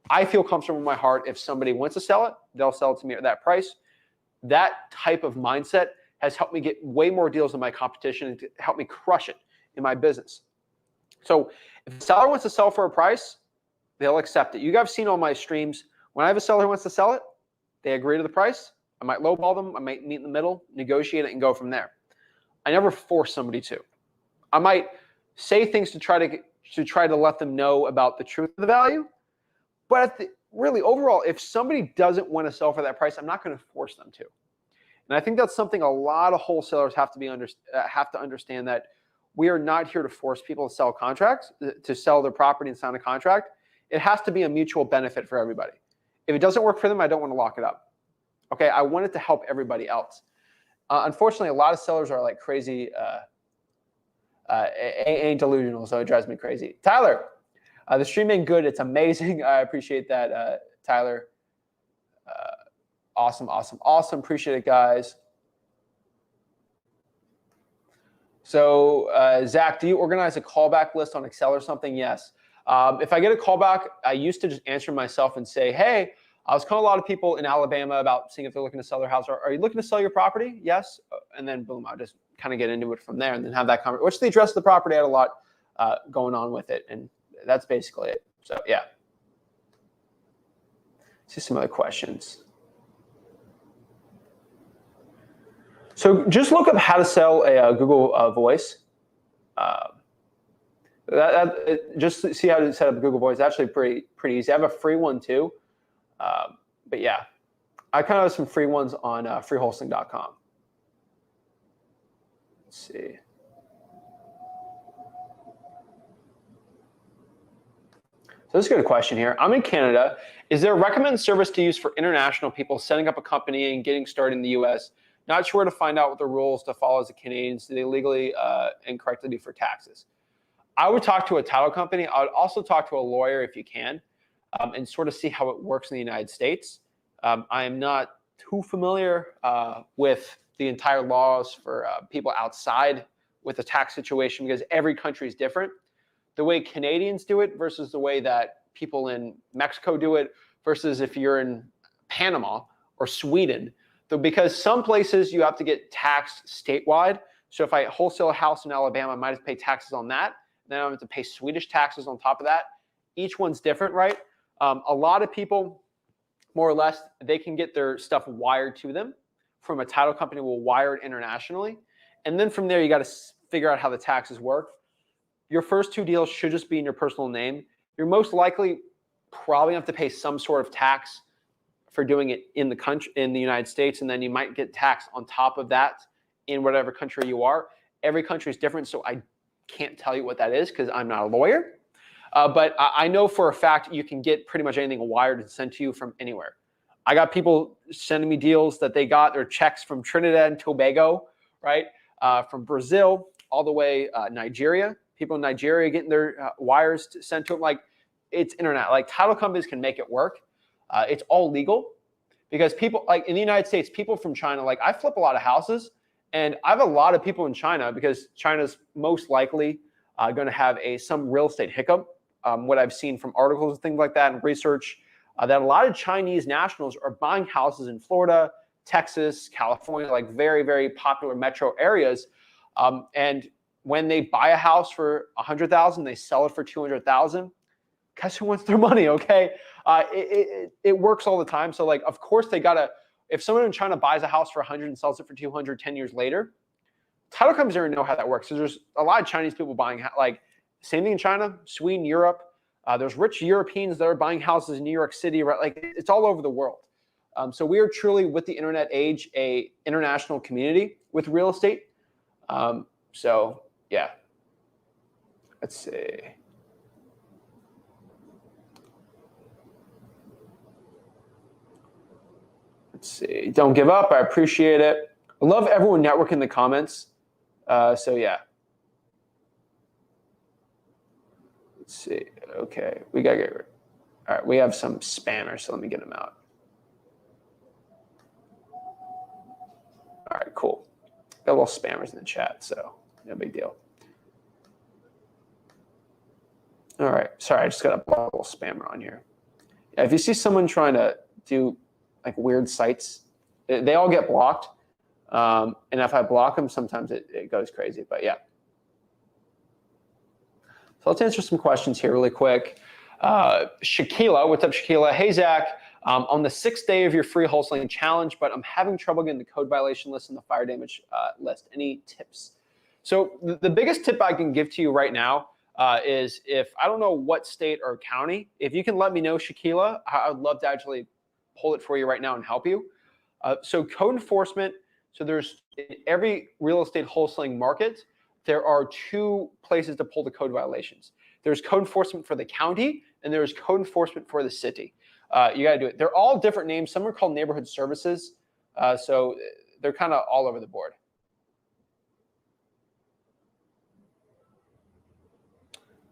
I feel comfortable in my heart. If somebody wants to sell it, they'll sell it to me at that price. That type of mindset has helped me get way more deals than my competition and to help me crush it in my business. So if the seller wants to sell for a price, they'll accept it. You guys have seen on my streams, when I have a seller who wants to sell it, they agree to the price. I might lowball them. I might meet in the middle, negotiate it, and go from there. I never force somebody to. I might say things to try to let them know about the truth of the value. But really, overall, if somebody doesn't want to sell for that price, I'm not going to force them to. And I think that's something a lot of wholesalers have to understand, that we are not here to force people to sell contracts, to sell their property and sign a contract. It has to be a mutual benefit for everybody. If it doesn't work for them, I don't want to lock it up. Okay, I want it to help everybody else. Unfortunately, a lot of sellers are like crazy, ain't delusional, so it drives me crazy. Tyler, the stream ain't good. It's amazing. I appreciate that, Tyler. Awesome. Appreciate it, guys. So, Zach, do you organize a callback list on Excel or something? Yes. If I get a callback, I used to just answer myself and say, hey, I was calling a lot of people in Alabama about seeing if they're looking to sell their house. Are you looking to sell your property? Yes. And then boom, I'll just kind of get into it from there and then have that conversation. What's the address of the property? I had a lot going on with it. And that's basically it. So, yeah. Let's see some other questions. So just look up how to sell a Google Voice. Just see how to set up Google Voice. It's actually pretty easy. I have a free one too. But yeah, I kind of have some free ones on freewholesaling.com. Let's see. So this is a good question here. I'm in Canada. Is there a recommended service to use for international people setting up a company and getting started in the U.S.? Not sure to find out what the rules to follow as a Canadian. Do they legally and correctly do for taxes? I would talk to a title company. I would also talk to a lawyer if you can, and sort of see how it works in the United States. I am not too familiar with the entire laws for people outside with the tax situation, because every country is different. The way Canadians do it versus the way that people in Mexico do it versus if you're in Panama or Sweden. Because some places you have to get taxed statewide. So if I wholesale a house in Alabama, I might have to pay taxes on that. Then I have to pay Swedish taxes on top of that. Each one's different, right? A lot of people, more or less, they can get their stuff wired to them from a title company will wire it internationally. And then from there, you got to figure out how the taxes work. Your first two deals should just be in your personal name. You're most likely probably have to pay some sort of tax for doing it in the country, in the United States, and then you might get taxed on top of that in whatever country you are. Every country is different, so I can't tell you what that is because I'm not a lawyer. But I know for a fact you can get pretty much anything wired and sent to you from anywhere. I got people sending me deals that they got their checks from Trinidad and Tobago, right? From Brazil all the way Nigeria. People in Nigeria getting their wires sent to them. Like, it's internet. Like, title companies can make it work. It's all legal because people, like in the United States, people from China, like I flip a lot of houses, and I have a lot of people in China because China's most likely going to have some real estate hiccup. What I've seen from articles and things like that and research, that a lot of Chinese nationals are buying houses in Florida, Texas, California, like very, very popular metro areas. And when they buy a house for $100,000, they sell it for $200,000. Guess who wants their money? Okay, it works all the time. So like, of course they gotta. If someone in China buys a house for 100 and sells it for 200 10 years later, title companies don't know how that works. So there's a lot of Chinese people buying like same thing in China, Sweden, Europe. There's rich Europeans that are buying houses in New York City, right? Like it's all over the world. So we are truly, with the internet age, a international community with real estate. So yeah, let's see. Let's see. Don't give up. I appreciate it. I love everyone networking in the comments. So yeah. Let's see. Okay, we gotta get rid. All right, we have some spammers, so let me get them out. All right, cool. Got a little spammers in the chat, so no big deal. All right, sorry, I just got a little spammer on here. Yeah, if you see someone trying to do like weird sites, they all get blocked. And if I block them, sometimes it goes crazy, but yeah. So let's answer some questions here really quick. Shaquila, what's up, Shaquila? Hey, Zach, on the 6th day of your free wholesaling challenge, but I'm having trouble getting the code violation list and the fire damage list. Any tips? So the biggest tip I can give to you right now is if I don't know what state or county, if you can let me know, Shaquila, I would love to actually pull it for you right now and help you. So code enforcement, so there's in every real estate wholesaling market, there are 2 places to pull the code violations. There's code enforcement for the county, and there's code enforcement for the city. You got to do it. They're all different names. Some are called neighborhood services, so they're kind of all over the board.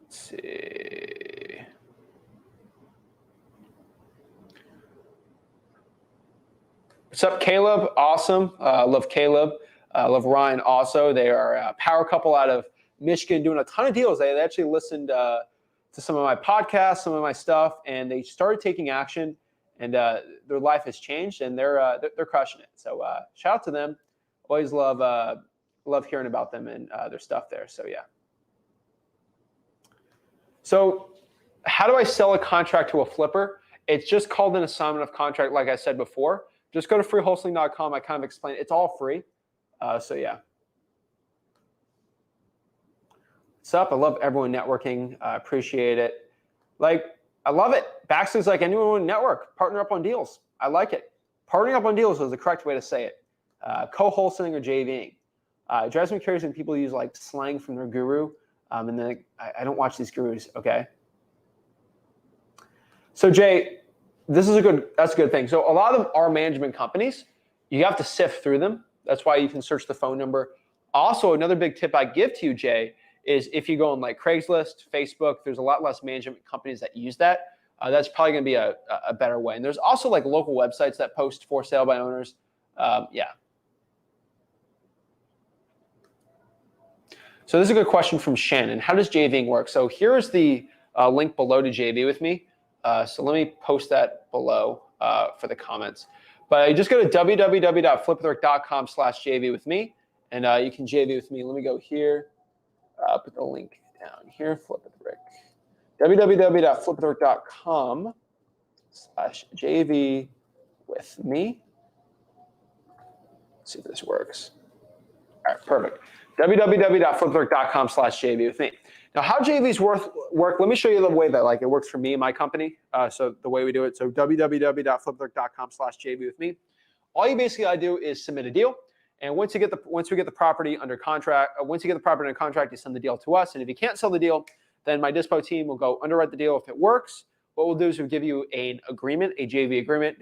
Let's see. What's up, Caleb? Awesome. Love Caleb. Love Ryan also. They are a power couple out of Michigan doing a ton of deals. They actually listened to some of my podcasts, some of my stuff, and they started taking action, and their life has changed, and they're crushing it. So shout out to them. Always love hearing about them and their stuff there. So yeah. So how do I sell a contract to a flipper? It's just called an assignment of contract, like I said before. Just go to freewholesaling.com. I kind of explain it. It's all free. So yeah. What's up? I love everyone networking. I appreciate it. Like, I love it. Baxter's like, anyone want to network, partner up on deals. I like it. Partnering up on deals is the correct way to say it. Co-wholesaling or JVing. It drives me curious when people use like slang from their guru. And then I don't watch these gurus, okay? So Jay, that's a good thing. So a lot of them are management companies. You have to sift through them. That's why you can search the phone number. Also, another big tip I give to you, Jay, is if you go on like Craigslist, Facebook, there's a lot less management companies that use that. That's probably going to be a better way. And there's also like local websites that post for sale by owners. Yeah. So this is a good question from Shannon. How does JVing work? So here's the link below to JV with me. So let me post that below for the comments. But you just go to www.flipwithrick.com/JV with me, and you can JV with me. Let me go here, put the link down here, Flip with Rick. www.flipwithrick.com/JV with me. Let's see if this works. All right, perfect. www.flipwithrick.com/JV with me. Now, how JVs work, let me show you the way that like it works for me and my company. So the way we do it, so www.flipwithrick.com/JV with me. All you basically gotta do is submit a deal, And once we get the property under contract, you send the deal to us. And if you can't sell the deal, then my dispo team will go underwrite the deal. If it works, what we'll do is we'll give you an agreement, a JV agreement,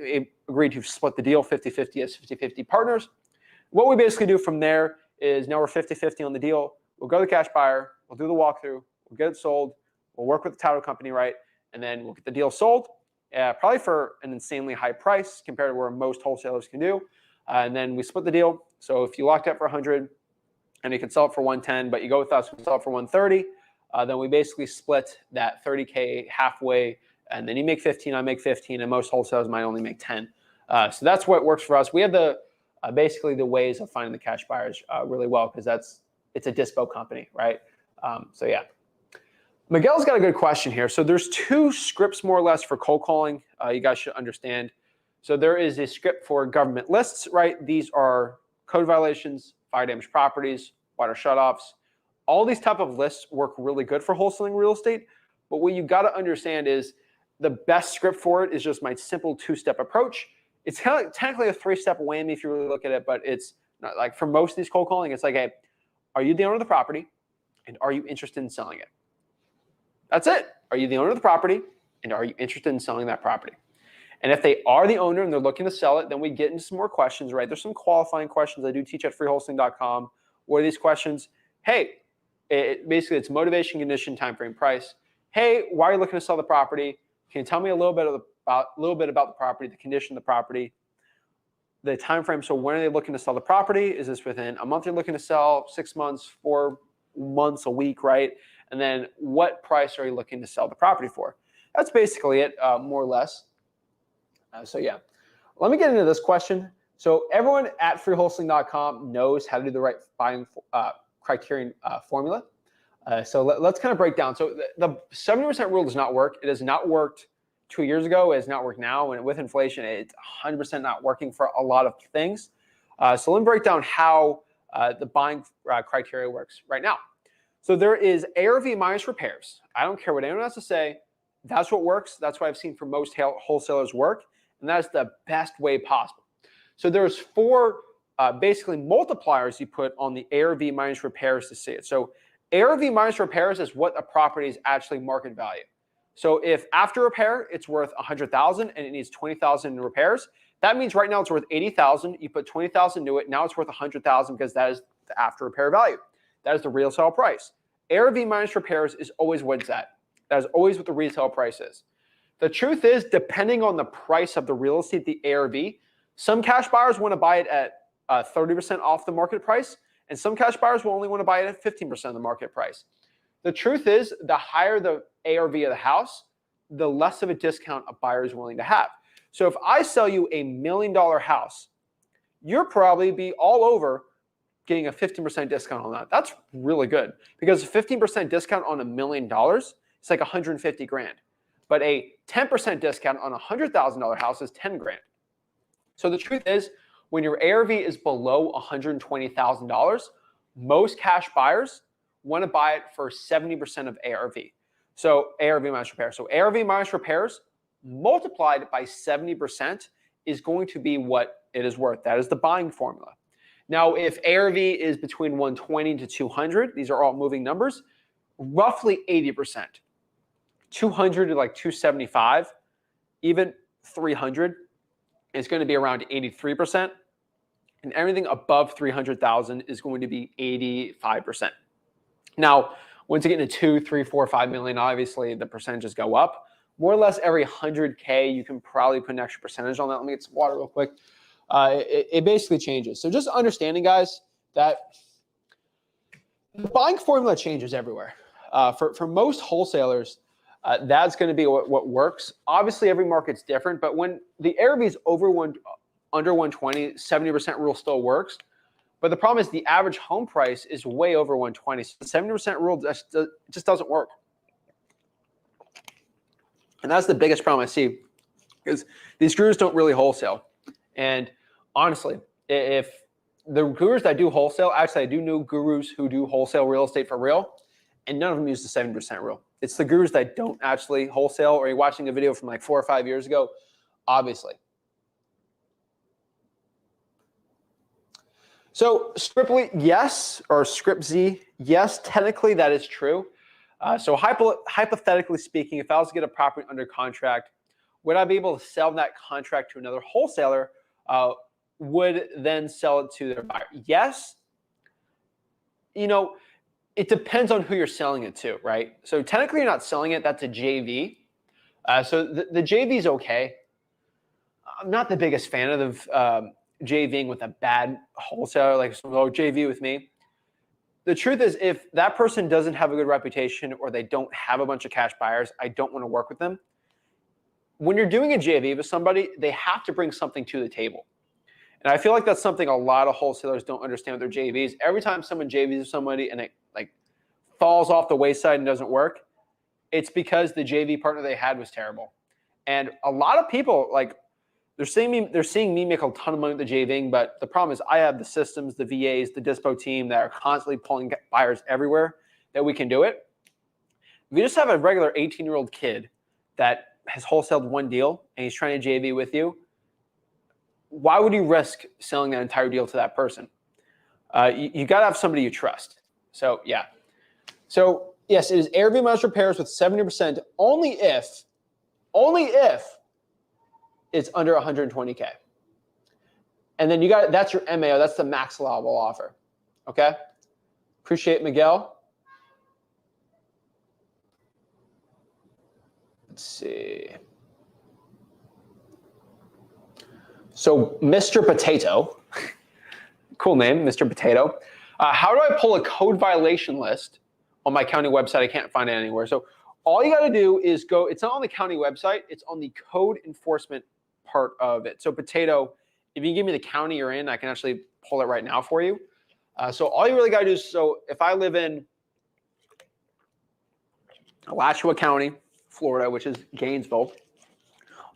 agree to split the deal 50-50 as 50-50 partners. What we basically do from there is now we're 50-50 on the deal. We'll go to the cash buyer, we'll do the walkthrough, we'll get it sold, we'll work with the title company, right? And then we'll get the deal sold, probably for an insanely high price compared to where most wholesalers can do. And then we split the deal. So if you locked up for 100 and you can sell it for 110, but you go with us, we sell it for 130, then we basically split that 30K halfway, and then you make 15, I make 15, and most wholesalers might only make 10. So that's what works for us. We have the basically the ways of finding the cash buyers really well, because it's a dispo company, right? So yeah. Miguel's got a good question here. So there's two scripts more or less for cold calling. You guys should understand. So there is a script for government lists, right? These are code violations, fire damaged properties, water shutoffs. All these type of lists work really good for wholesaling real estate. But what you got to understand is the best script for it is just my simple two-step approach. It's kind of technically a three-step whammy if you really look at it, but it's not like for most of these cold calling, it's like, hey, are you the owner of the property and are you interested in selling it? That's it. Are you the owner of the property and are you interested in selling that property? And if they are the owner and they're looking to sell it, then we get into some more questions, right? There's some qualifying questions I do teach at freewholesaling.com. What are these questions? Hey, basically it's motivation, condition, time frame, price. Hey, why are you looking to sell the property? Can you tell me a little bit about the property, the condition of the property, the time frame? So when are they looking to sell the property? Is this within a month you're looking to sell, 6 months, 4 months, a week, right? And then what price are you looking to sell the property for? That's basically it, more or less. So yeah, let me get into this question. So everyone at freewholesaling.com knows how to do the right buying criterion formula. So let's kind of break down. So the 70% rule does not work. It has not worked 2 years ago. It has not worked now. And with inflation, it's 100% not working for a lot of things. So let me break down how the buying criteria works right now. So there is ARV minus repairs. I don't care what anyone has to say. That's what works. That's what I've seen for most wholesalers work. And that is the best way possible. So there's 4 basically multipliers you put on the ARV minus repairs to see it. So ARV minus repairs is what a property is actually market value. So if after repair, it's worth $100,000 and it needs $20,000 in repairs, that means right now it's worth $80,000. You put $20,000 into it. Now it's worth $100,000 because that is the after repair value. That is the real sale price. ARV minus repairs is always what it's at. That is always what the retail price is. The truth is, depending on the price of the real estate, the ARV, some cash buyers want to buy it at 30% off the market price, and some cash buyers will only want to buy it at 15% of the market price. The truth is, the higher the ARV of the house, the less of a discount a buyer is willing to have. So if I sell you a $1 million house, you'll probably be all over getting a 15% discount on that. That's really good, because a 15% discount on $1 million, it's like 150 grand. But a 10% discount on a $100,000 house is 10 grand. So the truth is, when your ARV is below $120,000, most cash buyers want to buy it for 70% of ARV. So ARV minus repairs. So ARV minus repairs multiplied by 70% is going to be what it is worth. That is the buying formula. Now, if ARV is between 120 to 200, these are all moving numbers, roughly 80%. 200 to like 275, even 300 is going to be around 83%. And everything above 300,000 is going to be 85%. Now, once you get into 2, 3, 4, 5 million, obviously the percentages go up. More or less every 100K, you can probably put an extra percentage on that. Let me get some water real quick. It basically changes. So just understanding, guys, that the buying formula changes everywhere. For most wholesalers, that's going to be what works. Obviously, every market's different, but when the ARV is under 120, 70% rule still works. But the problem is the average home price is way over 120. So the 70% rule just doesn't work. And that's the biggest problem I see, because these gurus don't really wholesale. And honestly, if the gurus that do wholesale, actually I do know gurus who do wholesale real estate for real, and none of them use the 70% rule. It's the gurus that don't actually wholesale, or you're watching a video from like 4 or 5 years ago, obviously. So Scriptly, yes, or Script Z, yes, technically that is true. So hypothetically speaking, if I was to get a property under contract, would I be able to sell that contract to another wholesaler? Would then sell it to their buyer? Yes. You know, it depends on who you're selling it to, right? So technically you're not selling it, that's a JV. So the JV is okay. I'm not the biggest fan of JVing with a bad wholesaler, like JV with me. The truth is, if that person doesn't have a good reputation or they don't have a bunch of cash buyers, I don't want to work with them. When you're doing a JV with somebody, they have to bring something to the table. And I feel like that's something a lot of wholesalers don't understand with their JVs. Every time someone JVs with somebody and it like falls off the wayside and doesn't work, it's because the JV partner they had was terrible. And a lot of people, like, they're seeing me make a ton of money with the JVing, but the problem is I have the systems, the VAs, the dispo team that are constantly pulling buyers everywhere that we can do it. If you just have a regular 18-year-old kid that has wholesaled one deal and he's trying to JV with you, why would you risk selling that entire deal to that person? You got to have somebody you trust. So yeah. So yes, it is ARV minus repairs with 70% only if it's under 120K. And then that's your MAO, that's the max allowable offer. Okay? Appreciate Miguel. Let's see. So Mr. Potato, cool name, Mr. Potato. How do I pull a code violation list on my county website? I can't find it anywhere. So all you got to do is go, it's not on the county website, it's on the code enforcement part of it. So Potato, if you give me the county you're in, I can actually pull it right now for you. So all you really got to do is, so if I live in Alachua County, Florida, which is Gainesville,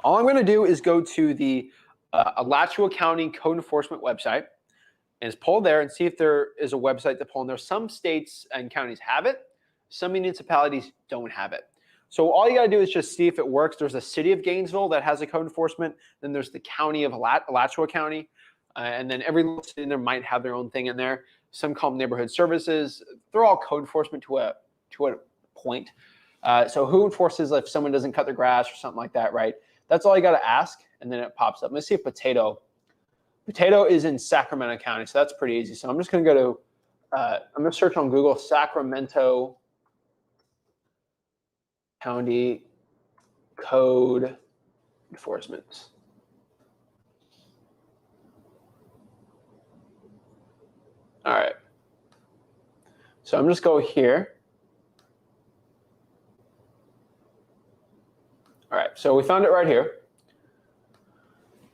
all I'm going to do is go to the Alachua County Code Enforcement website and just pull there and see if there is a website to pull in there. Some states and counties have it. Some municipalities don't have it. So all you got to do is just see if it works. There's a city of Gainesville that has a code enforcement. Then there's the county of Alachua County. And then every little city in there might have their own thing in there. Some call them neighborhood services. They're all code enforcement to a point. So who enforces if someone doesn't cut their grass or something like that, right? That's all you got to ask, and then it pops up. Let's see if Potato is in Sacramento County, so that's pretty easy. So I'm just going to go to, I'm going to search on Google Sacramento County Code Enforcement. All right. So I'm just going here. All right, so we found it right here.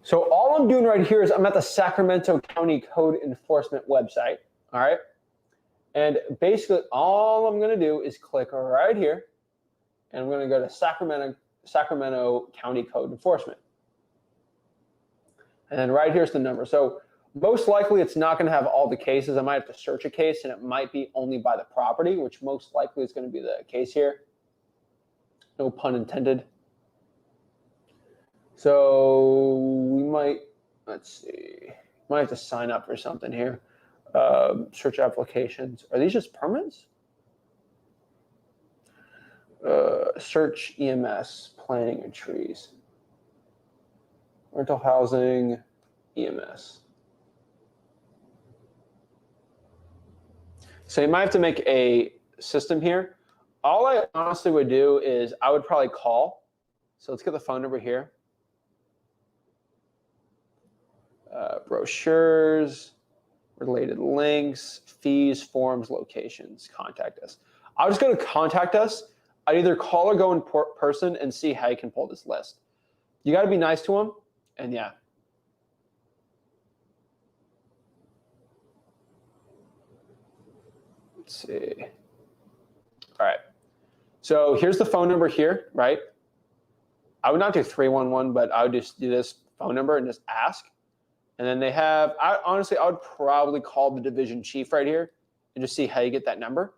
So all I'm doing right here is I'm at the Sacramento County Code Enforcement website, all right? And basically all I'm gonna do is click right here, and I'm gonna go to Sacramento County Code Enforcement. And then right here's the number. So most likely it's not gonna have all the cases. I might have to search a case, and it might be only by the property, which most likely is gonna be the case here. No pun intended. So we might, let's see, might have to sign up for something here. Search applications. Are these just permits? Search EMS, planting and trees. Rental housing, EMS. So you might have to make a system here. All I honestly would do is I would probably call. So let's get the phone number here. Brochures, related links, fees, forms, locations, contact us. I'll just go to contact us. I'd either call or go in person and see how you can pull this list. You got to be nice to them, and yeah. Let's see. All right. So here's the phone number here, right? I would not do 311, but I would just do this phone number and just ask. And then they have, honestly, I would probably call the division chief right here and just see how you get that number.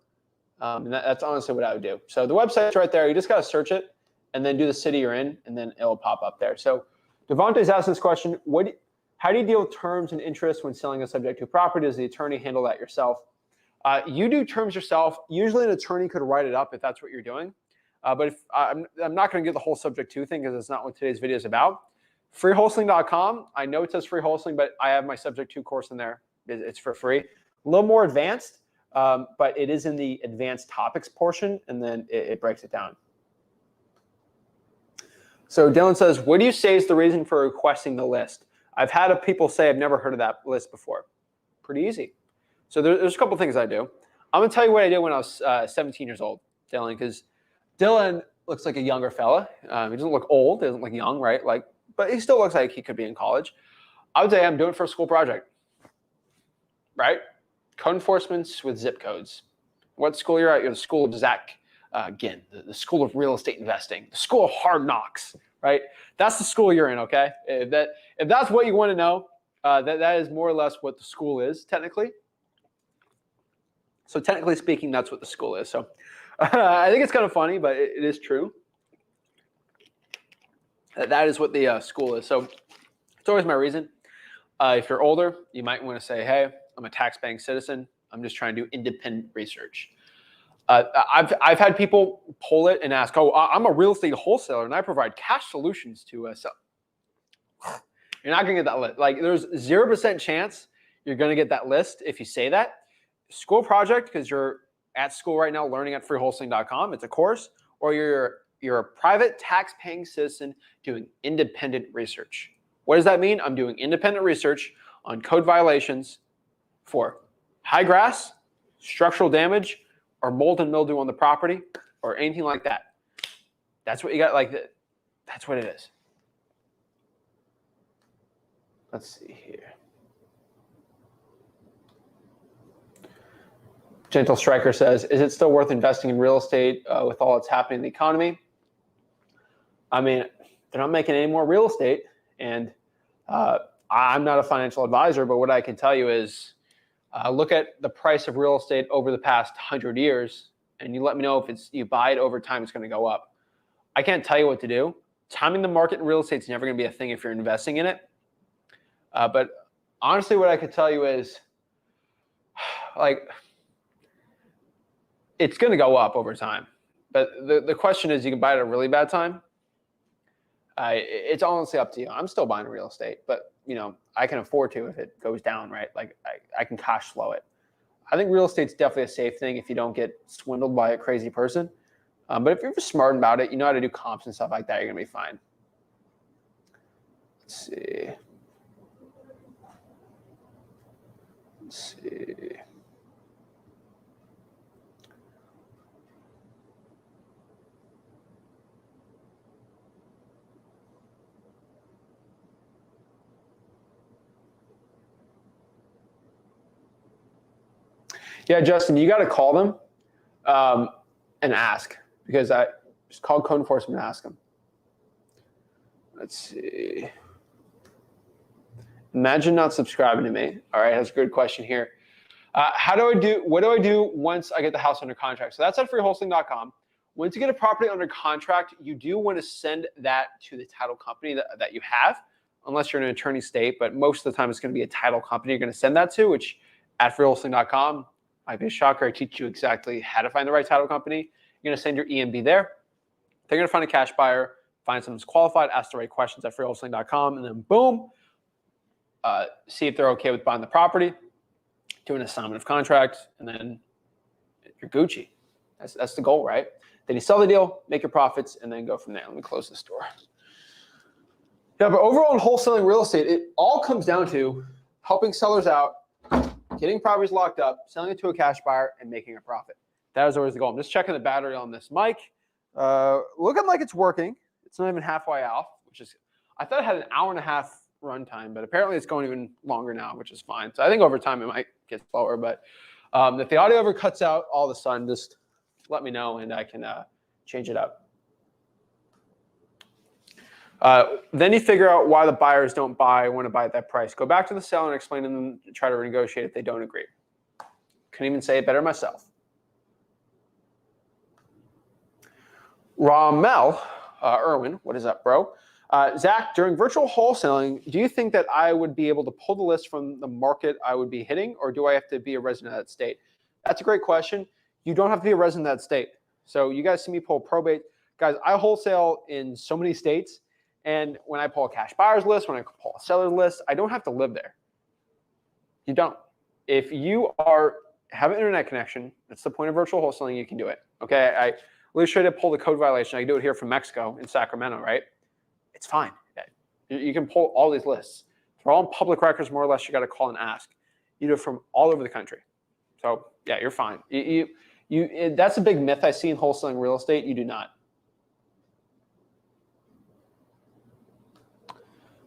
And that's honestly what I would do. So the website's right there. You just got to search it and then do the city you're in, and then it'll pop up there. So Devontae's asked this question, How do you deal with terms and interest when selling a subject to property? Does the attorney handle that yourself? You do terms yourself. Usually an attorney could write it up if that's what you're doing. But if I'm not going to get the whole subject to thing because it's not what today's video is about. Freewholesaling.com. I know it says free wholesaling, but I have my subject to course in there. It's for free. A little more advanced, but it is in the advanced topics portion, and then it breaks it down. So Dylan says, what do you say is the reason for requesting the list? I've had people say I've never heard of that list before. Pretty easy. So there's a couple things I do. I'm going to tell you what I did when I was 17 years old, Dylan, because Dylan looks like a younger fella. He doesn't look old. He doesn't look young, right? But he still looks like he could be in college. I would say I'm doing it for a school project, right? Code enforcements with zip codes. What school you're at? You're the school of Zach Ginn, the school of real estate investing, the school of hard knocks, right? That's the school you're in, okay? If that's what you want to know, that is more or less what the school is, technically. So technically speaking, that's what the school is. So I think it's kind of funny, but it is true. That is what the school is. So it's always my reason. If you're older, you might want to say, hey, I'm a tax-paying citizen. I'm just trying to do independent research. I've had people pull it and ask, oh, I'm a real estate wholesaler and I provide cash solutions to sell. You're not going to get that list. There's 0% chance you're going to get that list if you say that. School project, because you're at school right now learning at freewholesaling.com. It's a course. Or you're a private tax-paying citizen doing independent research. What does that mean? I'm doing independent research on code violations for high grass, structural damage, or mold and mildew on the property, or anything like that. That's what you got. That's what it is. Let's see here. Gentle Striker says, is it still worth investing in real estate with all that's happening in the economy? I mean, they're not making any more real estate, and I'm not a financial advisor, but what I can tell you is look at the price of real estate over the past 100 years, and you let me know if you buy it over time, it's going to go up. I can't tell you what to do. Timing the market in real estate is never going to be a thing if you're investing in it. But honestly, what I could tell you is, it's going to go up over time. But the question is, you can buy it at a really bad time. It's honestly up to you. I'm still buying real estate, but I can afford to if it goes down, right? I can cash flow it. I think real estate's definitely a safe thing if you don't get swindled by a crazy person. But if you're just smart about it, you know how to do comps and stuff like that, you're going to be fine. Let's see. Yeah, Justin, you got to call them and ask, because I just call code enforcement and ask them. Let's see. Imagine not subscribing to me. All right, that's a good question here. What do I do once I get the house under contract? So that's at freewholesaling.com. Once you get a property under contract, you do want to send that to the title company that you have, unless you're in an attorney state, but most of the time it's going to be a title company you're going to send that to, which at freewholesaling.com, might be a shocker. I teach you exactly how to find the right title company. You're going to send your EMB there. They're going to find a cash buyer, find someone who's qualified, ask the right questions at freewholesaling.com, and then boom, see if they're okay with buying the property, do an assignment of contract, and then you're Gucci. That's the goal, right? Then you sell the deal, make your profits, and then go from there. Let me close this door. Yeah, but overall in wholesaling real estate, it all comes down to helping sellers out, getting properties locked up, selling it to a cash buyer, and making a profit. That is always the goal. I'm just checking the battery on this mic. Looking like it's working. It's not even halfway off, which is, I thought it had an hour and a half runtime, but apparently it's going even longer now, which is fine. So I think over time it might get slower, but if the audio ever cuts out all of a sudden, just let me know and I can change it up. Then you figure out why the buyers don't want to buy at that price. Go back to the seller and explain to them, try to renegotiate if they don't agree. Couldn't even say it better myself. Ramel, Erwin, what is up, bro? Zach, during virtual wholesaling, do you think that I would be able to pull the list from the market I would be hitting, or do I have to be a resident of that state? That's a great question. You don't have to be a resident of that state. So you guys see me pull probate. Guys, I wholesale in so many states, and when I pull a cash buyer's list, when I pull a seller's list, I don't have to live there. You don't. If you have an internet connection, that's the point of virtual wholesaling, you can do it. Okay, I literally tried to pull the code violation. I can do it here from Mexico in Sacramento, right? It's fine. You can pull all these lists. They're all in public records, more or less. You got to call and ask. You do it from all over the country. So yeah, you're fine. That's a big myth I see in wholesaling real estate. You do not.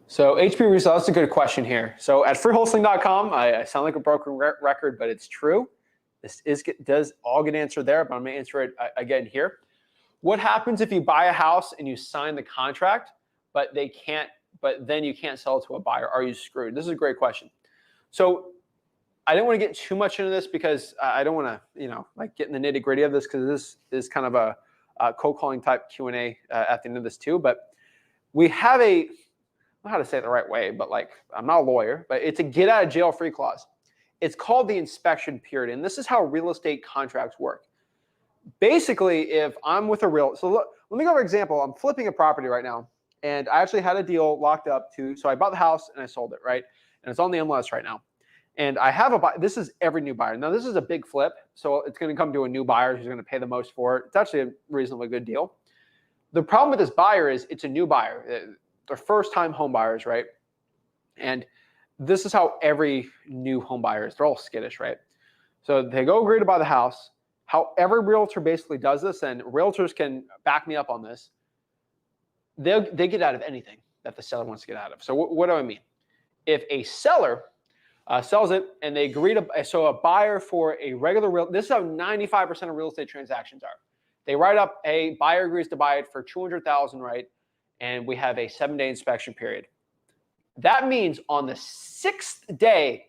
So HP resale, that's a good question here. So at freewholesaling.com, I sound like a broken record, but it's true. This does all get answered there, but I'm going to answer it again here. What happens if you buy a house and you sign the contract, but then you can't sell it to a buyer? Are you screwed? This is a great question. So I didn't want to get too much into this because I don't want to, like get in the nitty gritty of this, because this is kind of a cold calling type Q&A at the end of this too. But we have I don't know how to say it the right way, but like, I'm not a lawyer, but it's a get out of jail free clause. It's called the inspection period. And this is how real estate contracts work. Basically, if I'm with so look, let me go over an example. I'm flipping a property right now, and I actually had a deal locked up so I bought the house and I sold it, right? And it's on the MLS right now. And I have this is every new buyer. Now, this is a big flip, so it's going to come to a new buyer who's going to pay the most for it. It's actually a reasonably good deal. The problem with this buyer is it's a new buyer. They're first-time home buyers, right? And this is how every new home buyer is. They're all skittish, right? So they go agree to buy the house. How every realtor basically does this, and realtors can back me up on this, they get out of anything that the seller wants to get out of. So what do I mean? If a seller sells it and they agree so a buyer for a regular this is how 95% of real estate transactions are. They write up a buyer agrees to buy it for $200,000, right? And we have a 7-day inspection period. That means on the 6th day,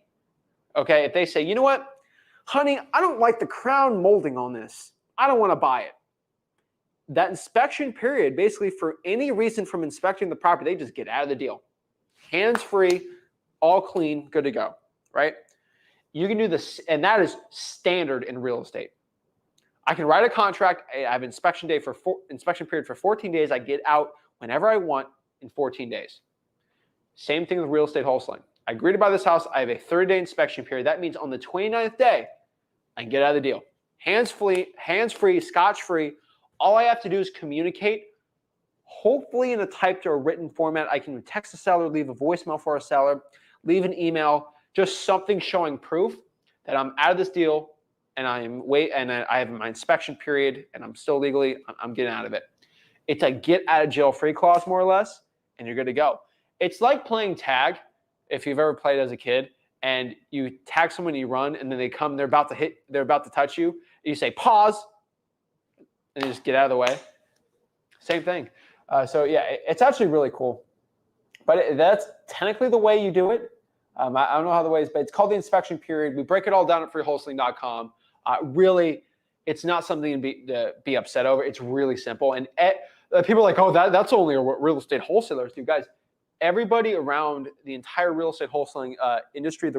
okay, if they say, you know what, honey, I don't like the crown molding on this, I don't want to buy it. That inspection period, basically for any reason from inspecting the property, they just get out of the deal. Hands free, all clean, good to go, right? You can do this, and that is standard in real estate. I can write a contract. I have inspection period for 14 days. I get out whenever I want in 14 days. Same thing with real estate wholesaling. I agree to buy this house. I have a 30-day inspection period. That means on the 29th day, I can get out of the deal. Hands-free, scotch-free. All I have to do is communicate, hopefully in a typed or written format. I can text the seller, leave a voicemail for a seller, leave an email, just something showing proof that I'm out of this deal and I have my inspection period and I'm still legally, I'm getting out of it. It's a get out of jail free clause, more or less, and you're good to go. It's like playing tag, if you've ever played as a kid, and you tag someone, you run, and then they come, they're about to touch you, and you say pause, and you just get out of the way. Same thing. So yeah, it's actually really cool. But that's technically the way you do it. I don't know how the ways, but it's called the inspection period. We break it all down at freewholesaling.com. Really, it's not something to be upset over. It's really simple. And people are like, oh, that's only what real estate wholesalers do. Guys, everybody around the entire real estate wholesaling industry,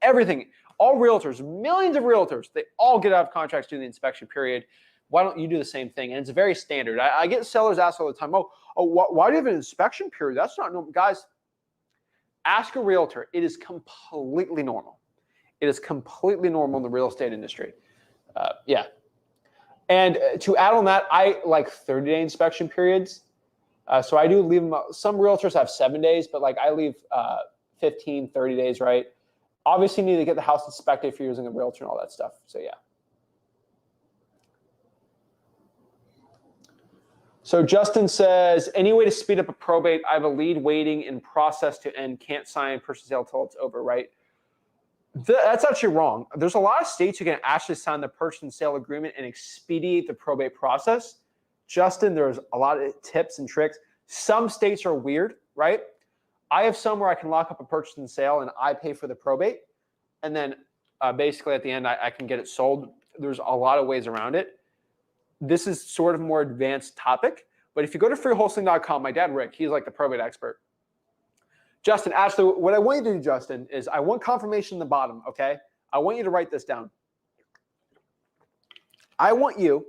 everything, all realtors, millions of realtors, they all get out of contracts during the inspection period. Why don't you do the same thing? And it's very standard. I get sellers asked all the time, why do you have an inspection period? That's not normal. Guys, ask a realtor. It is completely normal. It is completely normal in the real estate industry. Yeah. And to add on that, I like 30-day inspection periods. So I do leave them. Some realtors have 7 days, but like I leave 15, 30 days, right? Obviously, you need to get the house inspected if you're using a realtor and all that stuff. So yeah. So Justin says, any way to speed up a probate? I have a lead waiting in process to end. Can't sign purchase sale until it's over, right? That's actually wrong. There's a lot of states you can actually sign the purchase and sale agreement and expedite the probate process. Justin, there's a lot of tips and tricks. Some states are weird, right? I have some where I can lock up a purchase and sale and I pay for the probate. And then basically at the end, I can get it sold. There's a lot of ways around it. This is sort of a more advanced topic, but But if you go to freewholesaling.com, my dad, Rick, he's like the probate expert. Justin, actually, what I want you to do, Justin, is I want confirmation in the bottom, okay? I want you to write this down. I want you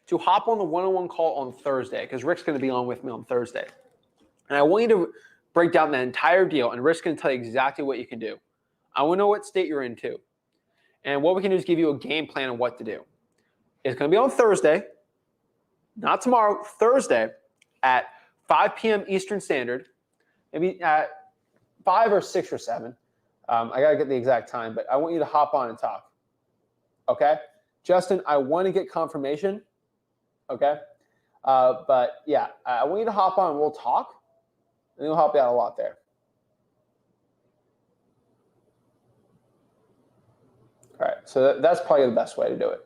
to hop on the one-on-one call on Thursday, because Rick's going to be on with me on Thursday. And I want you to break down the entire deal, and Rick's going to tell you exactly what you can do. I want to know what state you're in too. And what we can do is give you a game plan on what to do. It's going to be on Thursday, not tomorrow, Thursday at 5 p.m. Eastern Standard, maybe at 5 or 6 or 7. I got to get the exact time, but I want you to hop on and talk. Okay? Justin, I want to get confirmation. Okay? But yeah, I want you to hop on and we'll talk. And it'll help you out a lot there. All right, so that's probably the best way to do it.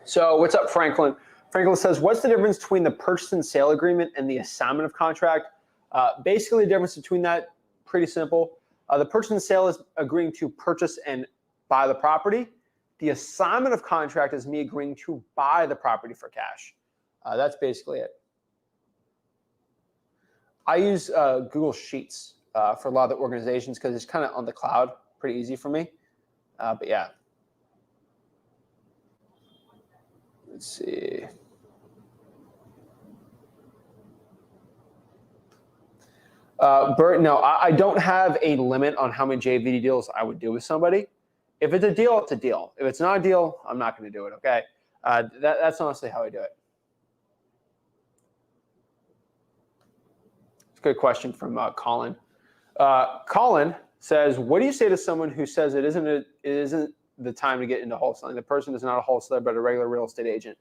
So what's up, Franklin? Franklin says, what's the difference between the purchase and sale agreement and the assignment of contract? Basically, the difference between that, pretty simple. The purchase and sale is agreeing to purchase and buy the property. The assignment of contract is me agreeing to buy the property for cash. That's basically it. I use Google Sheets for a lot of the organizations because it's kind of on the cloud, pretty easy for me. But yeah. Let's see. Bert, no, I don't have a limit on how many JV deals I would do with somebody. If it's a deal, it's a deal. If it's not a deal, I'm not going to do it, okay? That's honestly how I do it. It's a good question from Colin. Colin says, what do you say to someone who says it isn't the time to get into wholesaling? The person is not a wholesaler, but a regular real estate agent.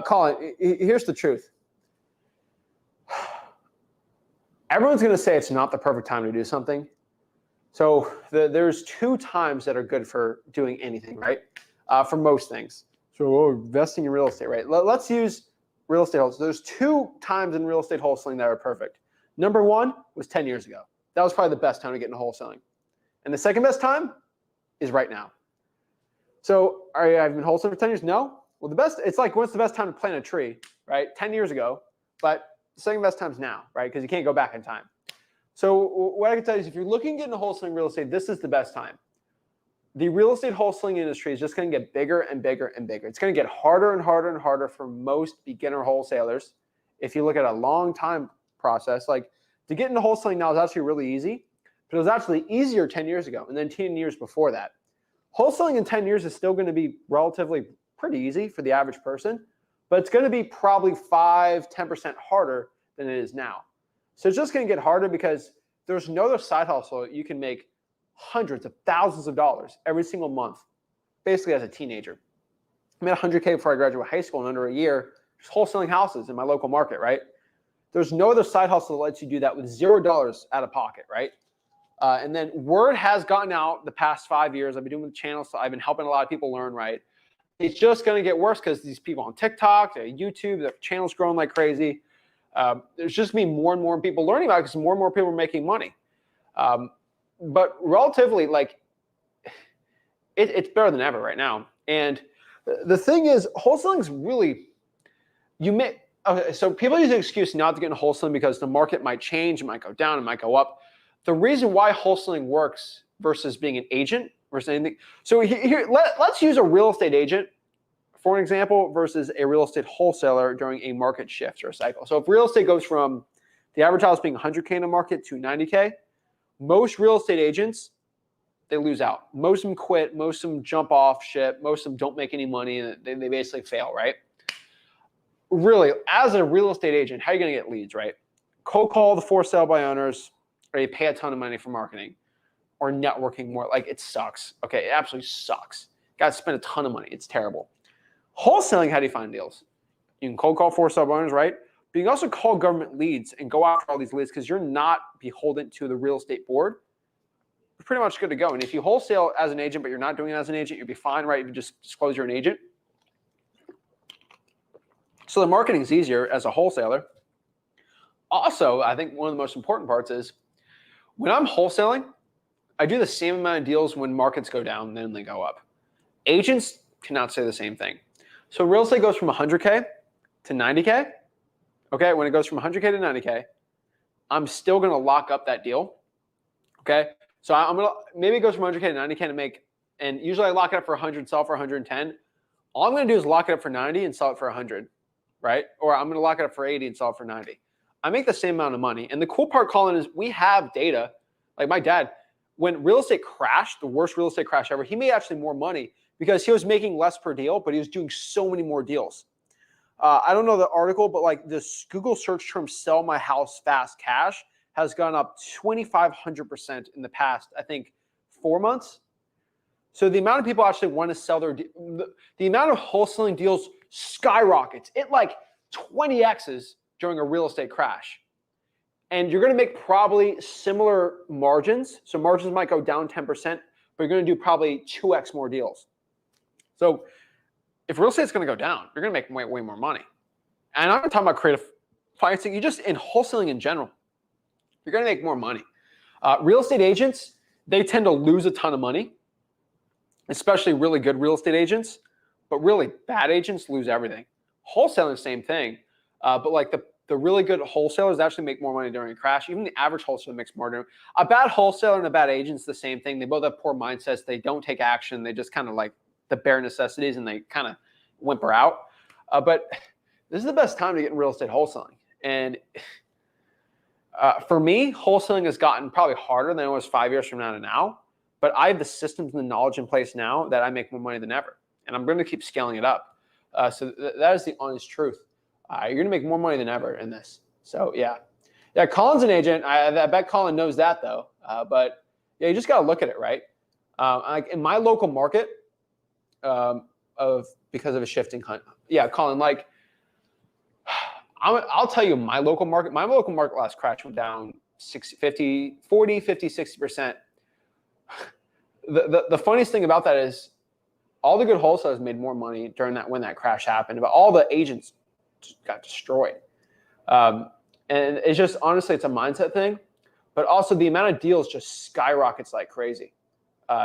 Colin, here's the truth. Everyone's going to say it's not the perfect time to do something. So there's 2 times that are good for doing anything, right? For most things. So investing in real estate, right? Let's use real estate wholesaling. There's 2 times in real estate wholesaling that are perfect. Number 1 was 10 years ago. That was probably the best time to get into wholesaling. And the second best time is right now. So I've been wholesaling for 10 years? No. Well, it's like, what's the best time to plant a tree, right? 10 years ago, but the second best time is now, right? Because you can't go back in time. So what I can tell you is if you're looking to get into wholesaling real estate, this is the best time. The real estate wholesaling industry is just going to get bigger and bigger and bigger. It's going to get harder and harder and harder for most beginner wholesalers. If you look at a long time process, like to get into wholesaling now is actually really easy, but it was actually easier 10 years ago and then 10 years before that. Wholesaling in 10 years is still going to be relatively pretty easy for the average person, but it's going to be probably 5–10% harder than it is now. So it's just going to get harder because there's no other side hustle you can make hundreds of thousands of dollars every single month, basically as a teenager. I made $100K before I graduated high school in under a year, just wholesaling houses in my local market, right? There's no other side hustle that lets you do that with $0 out of pocket, right? And then word has gotten out the past 5 years. I've been doing the channel, so I've been helping a lot of people learn, right? It's just going to get worse because these people on TikTok, YouTube, their channel's growing like crazy. There's just going to be more and more people learning about it because more and more people are making money. But relatively, like, it's better than ever right now. And the thing is, wholesaling's really, okay, so people use an excuse not to get into wholesaling because the market might change, it might go down, it might go up. The reason why wholesaling works versus being an agent versus anything. So let's use a real estate agent for an example versus a real estate wholesaler during a market shift or a cycle. So if real estate goes from the average house being 100K in the market to 90K, most real estate agents, they lose out. Most of them quit. Most of them jump off ship. Most of them don't make any money, and they basically fail, right? Really, as a real estate agent, how are you going to get leads, right? Cold call the for sale by owners, or you pay a ton of money for marketing or networking more. Like, it sucks. Okay, it absolutely sucks. Got to spend a ton of money. It's terrible. Wholesaling, how do you find deals? You can cold call for sale by owners, right? But you can also call government leads and go after all these leads because you're not beholden to the real estate board. You're pretty much good to go. And if you wholesale as an agent, but you're not doing it as an agent, you'll be fine, right? If you just disclose you're an agent. So the marketing is easier as a wholesaler. Also, I think one of the most important parts is when I'm wholesaling, I do the same amount of deals when markets go down, then they go up. Agents cannot say the same thing. So real estate goes from 100K to 90K. Okay, when it goes from 100K to 90K, I'm still going to lock up that deal. Okay, so I'm going to, maybe it goes from 100K to 90K to make, and usually I lock it up for 100, sell for 110. All I'm going to do is lock it up for 90 and sell it for 100, right? Or I'm going to lock it up for 80 and sell it for 90. I make the same amount of money. And the cool part, Colin, is we have data. Like my dad, when real estate crashed, the worst real estate crash ever, he made actually more money because he was making less per deal, but he was doing so many more deals. I don't know the article, but like this Google search term, sell my house fast cash, has gone up 2,500% in the past, I think, 4 months. So the amount of people actually want to sell their, the amount of wholesaling deals skyrockets. It like 20x's during a real estate crash. And you're going to make probably similar margins. So margins might go down 10%, but you're going to do probably 2x more deals. So if real estate is going to go down, you're going to make way more money. And I'm not talking about creative financing. You just in wholesaling in general, you're going to make more money. Real estate agents, they tend to lose a ton of money, especially really good real estate agents. But really bad agents lose everything. Wholesaling, same thing. But like the really good wholesalers actually make more money during a crash. Even the average wholesaler makes more during. A bad wholesaler and a bad agent is the same thing. They both have poor mindsets. They don't take action. They just kind of like the bare necessities and they kind of whimper out. But this is the best time to get in real estate wholesaling. And for me, wholesaling has gotten probably harder than it was 5 years from now to now. But I have the systems and the knowledge in place now that I make more money than ever. And I'm going to keep scaling it up. So that is the honest truth. You're going to make more money than ever in this. So yeah. Yeah, Colin's an agent. I bet Colin knows that though. But yeah, you just got to look at it, right? Like in my local market, because of a shifting hunt. Yeah, Colin, like I'll tell you my local market last crash went down 40, 50, 60%. The funniest thing about that is all the good wholesalers made more money during that when that crash happened, but all the agents just got destroyed. And it's just honestly, it's a mindset thing, but also the amount of deals just skyrockets like crazy.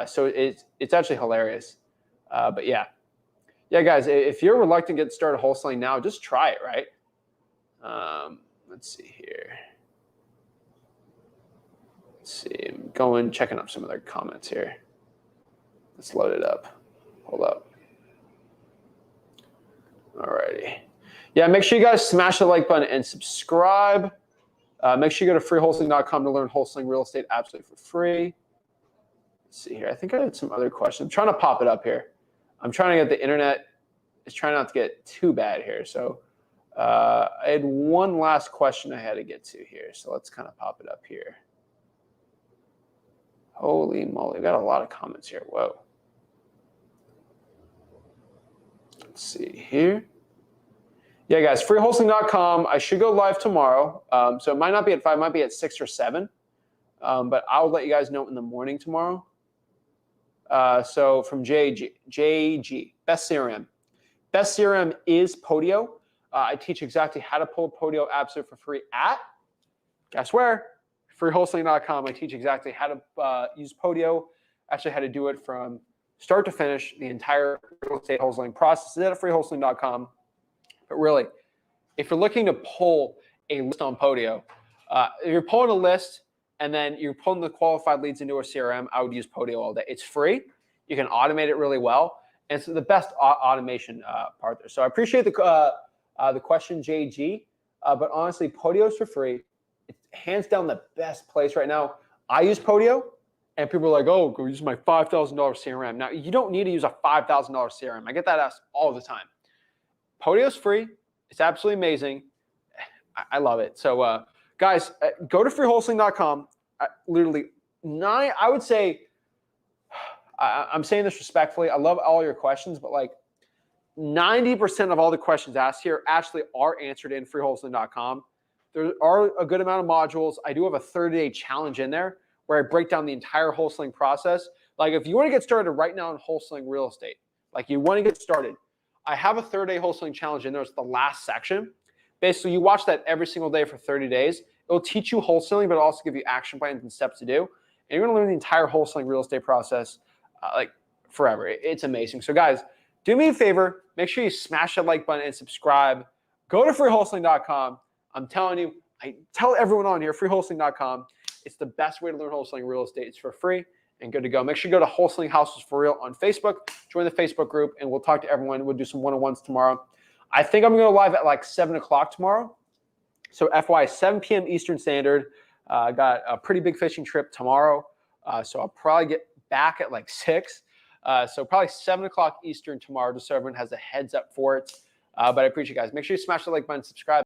So it's actually hilarious. But yeah, guys, if you're reluctant to get started wholesaling now, just try it, right? Let's see here. Let's see, I'm checking up some other comments here. Let's load it up. Hold up. Alrighty. Yeah, make sure you guys smash the like button and subscribe. Make sure you go to freewholesaling.com to learn wholesaling real estate absolutely for free. Let's see here. I think I had some other questions. I'm trying to pop it up here. I'm trying to get the internet. It's trying not to get too bad here. So I had one last question I had to get to here. So let's kind of pop it up here. Holy moly. We've got a lot of comments here. Whoa. Let's see here. Yeah, guys, freewholesaling.com. I should go live tomorrow. So it might not be at 5, it might be at 6 or 7. But I'll let you guys know in the morning tomorrow. So from JG, Best CRM. Best CRM is Podio. I teach exactly how to pull Podio absolutely for free at, guess where? Freewholesaling.com. I teach exactly how to use Podio, actually how to do it from start to finish, the entire real estate wholesaling process. Is at freewholesaling.com. But really, if you're looking to pull a list on Podio, if you're pulling a list and then you're pulling the qualified leads into a CRM, I would use Podio all day. It's free. You can automate it really well. And it's the best automation part there. So I appreciate the question, JG. But honestly, Podio is for free. It's hands down the best place right now. I use Podio, and people are like, oh, go use my $5,000 CRM. Now, you don't need to use a $5,000 CRM. I get that asked all the time. Podio is free. It's absolutely amazing. I love it. So, guys, go to freewholesaling.com. Literally, I would say, I'm saying this respectfully. I love all your questions, but like 90% of all the questions asked here actually are answered in freewholesaling.com. There are a good amount of modules. I do have a 30-day challenge in there where I break down the entire wholesaling process. Like if you want to get started right now in wholesaling real estate, like you want to get started, I have a 30-day wholesaling challenge in there. It's the last section. Basically, you watch that every single day for 30 days. It'll teach you wholesaling, but it'll also give you action plans and steps to do. and you're going to learn the entire wholesaling real estate process like forever. It's amazing. So guys, do me a favor. Make sure you smash that like button and subscribe. Go to freewholesaling.com. I'm telling you, I tell everyone on here, freewholesaling.com. It's the best way to learn wholesaling real estate. It's for free and good to go. Make sure you go to Wholesaling Houses for Real on Facebook. Join the Facebook group, and we'll talk to everyone. We'll do some one-on-ones tomorrow. I think I'm going to go live at like 7 o'clock tomorrow. So FY, 7 p.m. Eastern Standard. I got a pretty big fishing trip tomorrow. So I'll probably get back at like 6. So probably 7 o'clock Eastern tomorrow, just so everyone has a heads up for it. But I appreciate you guys. Make sure you smash the like button, subscribe.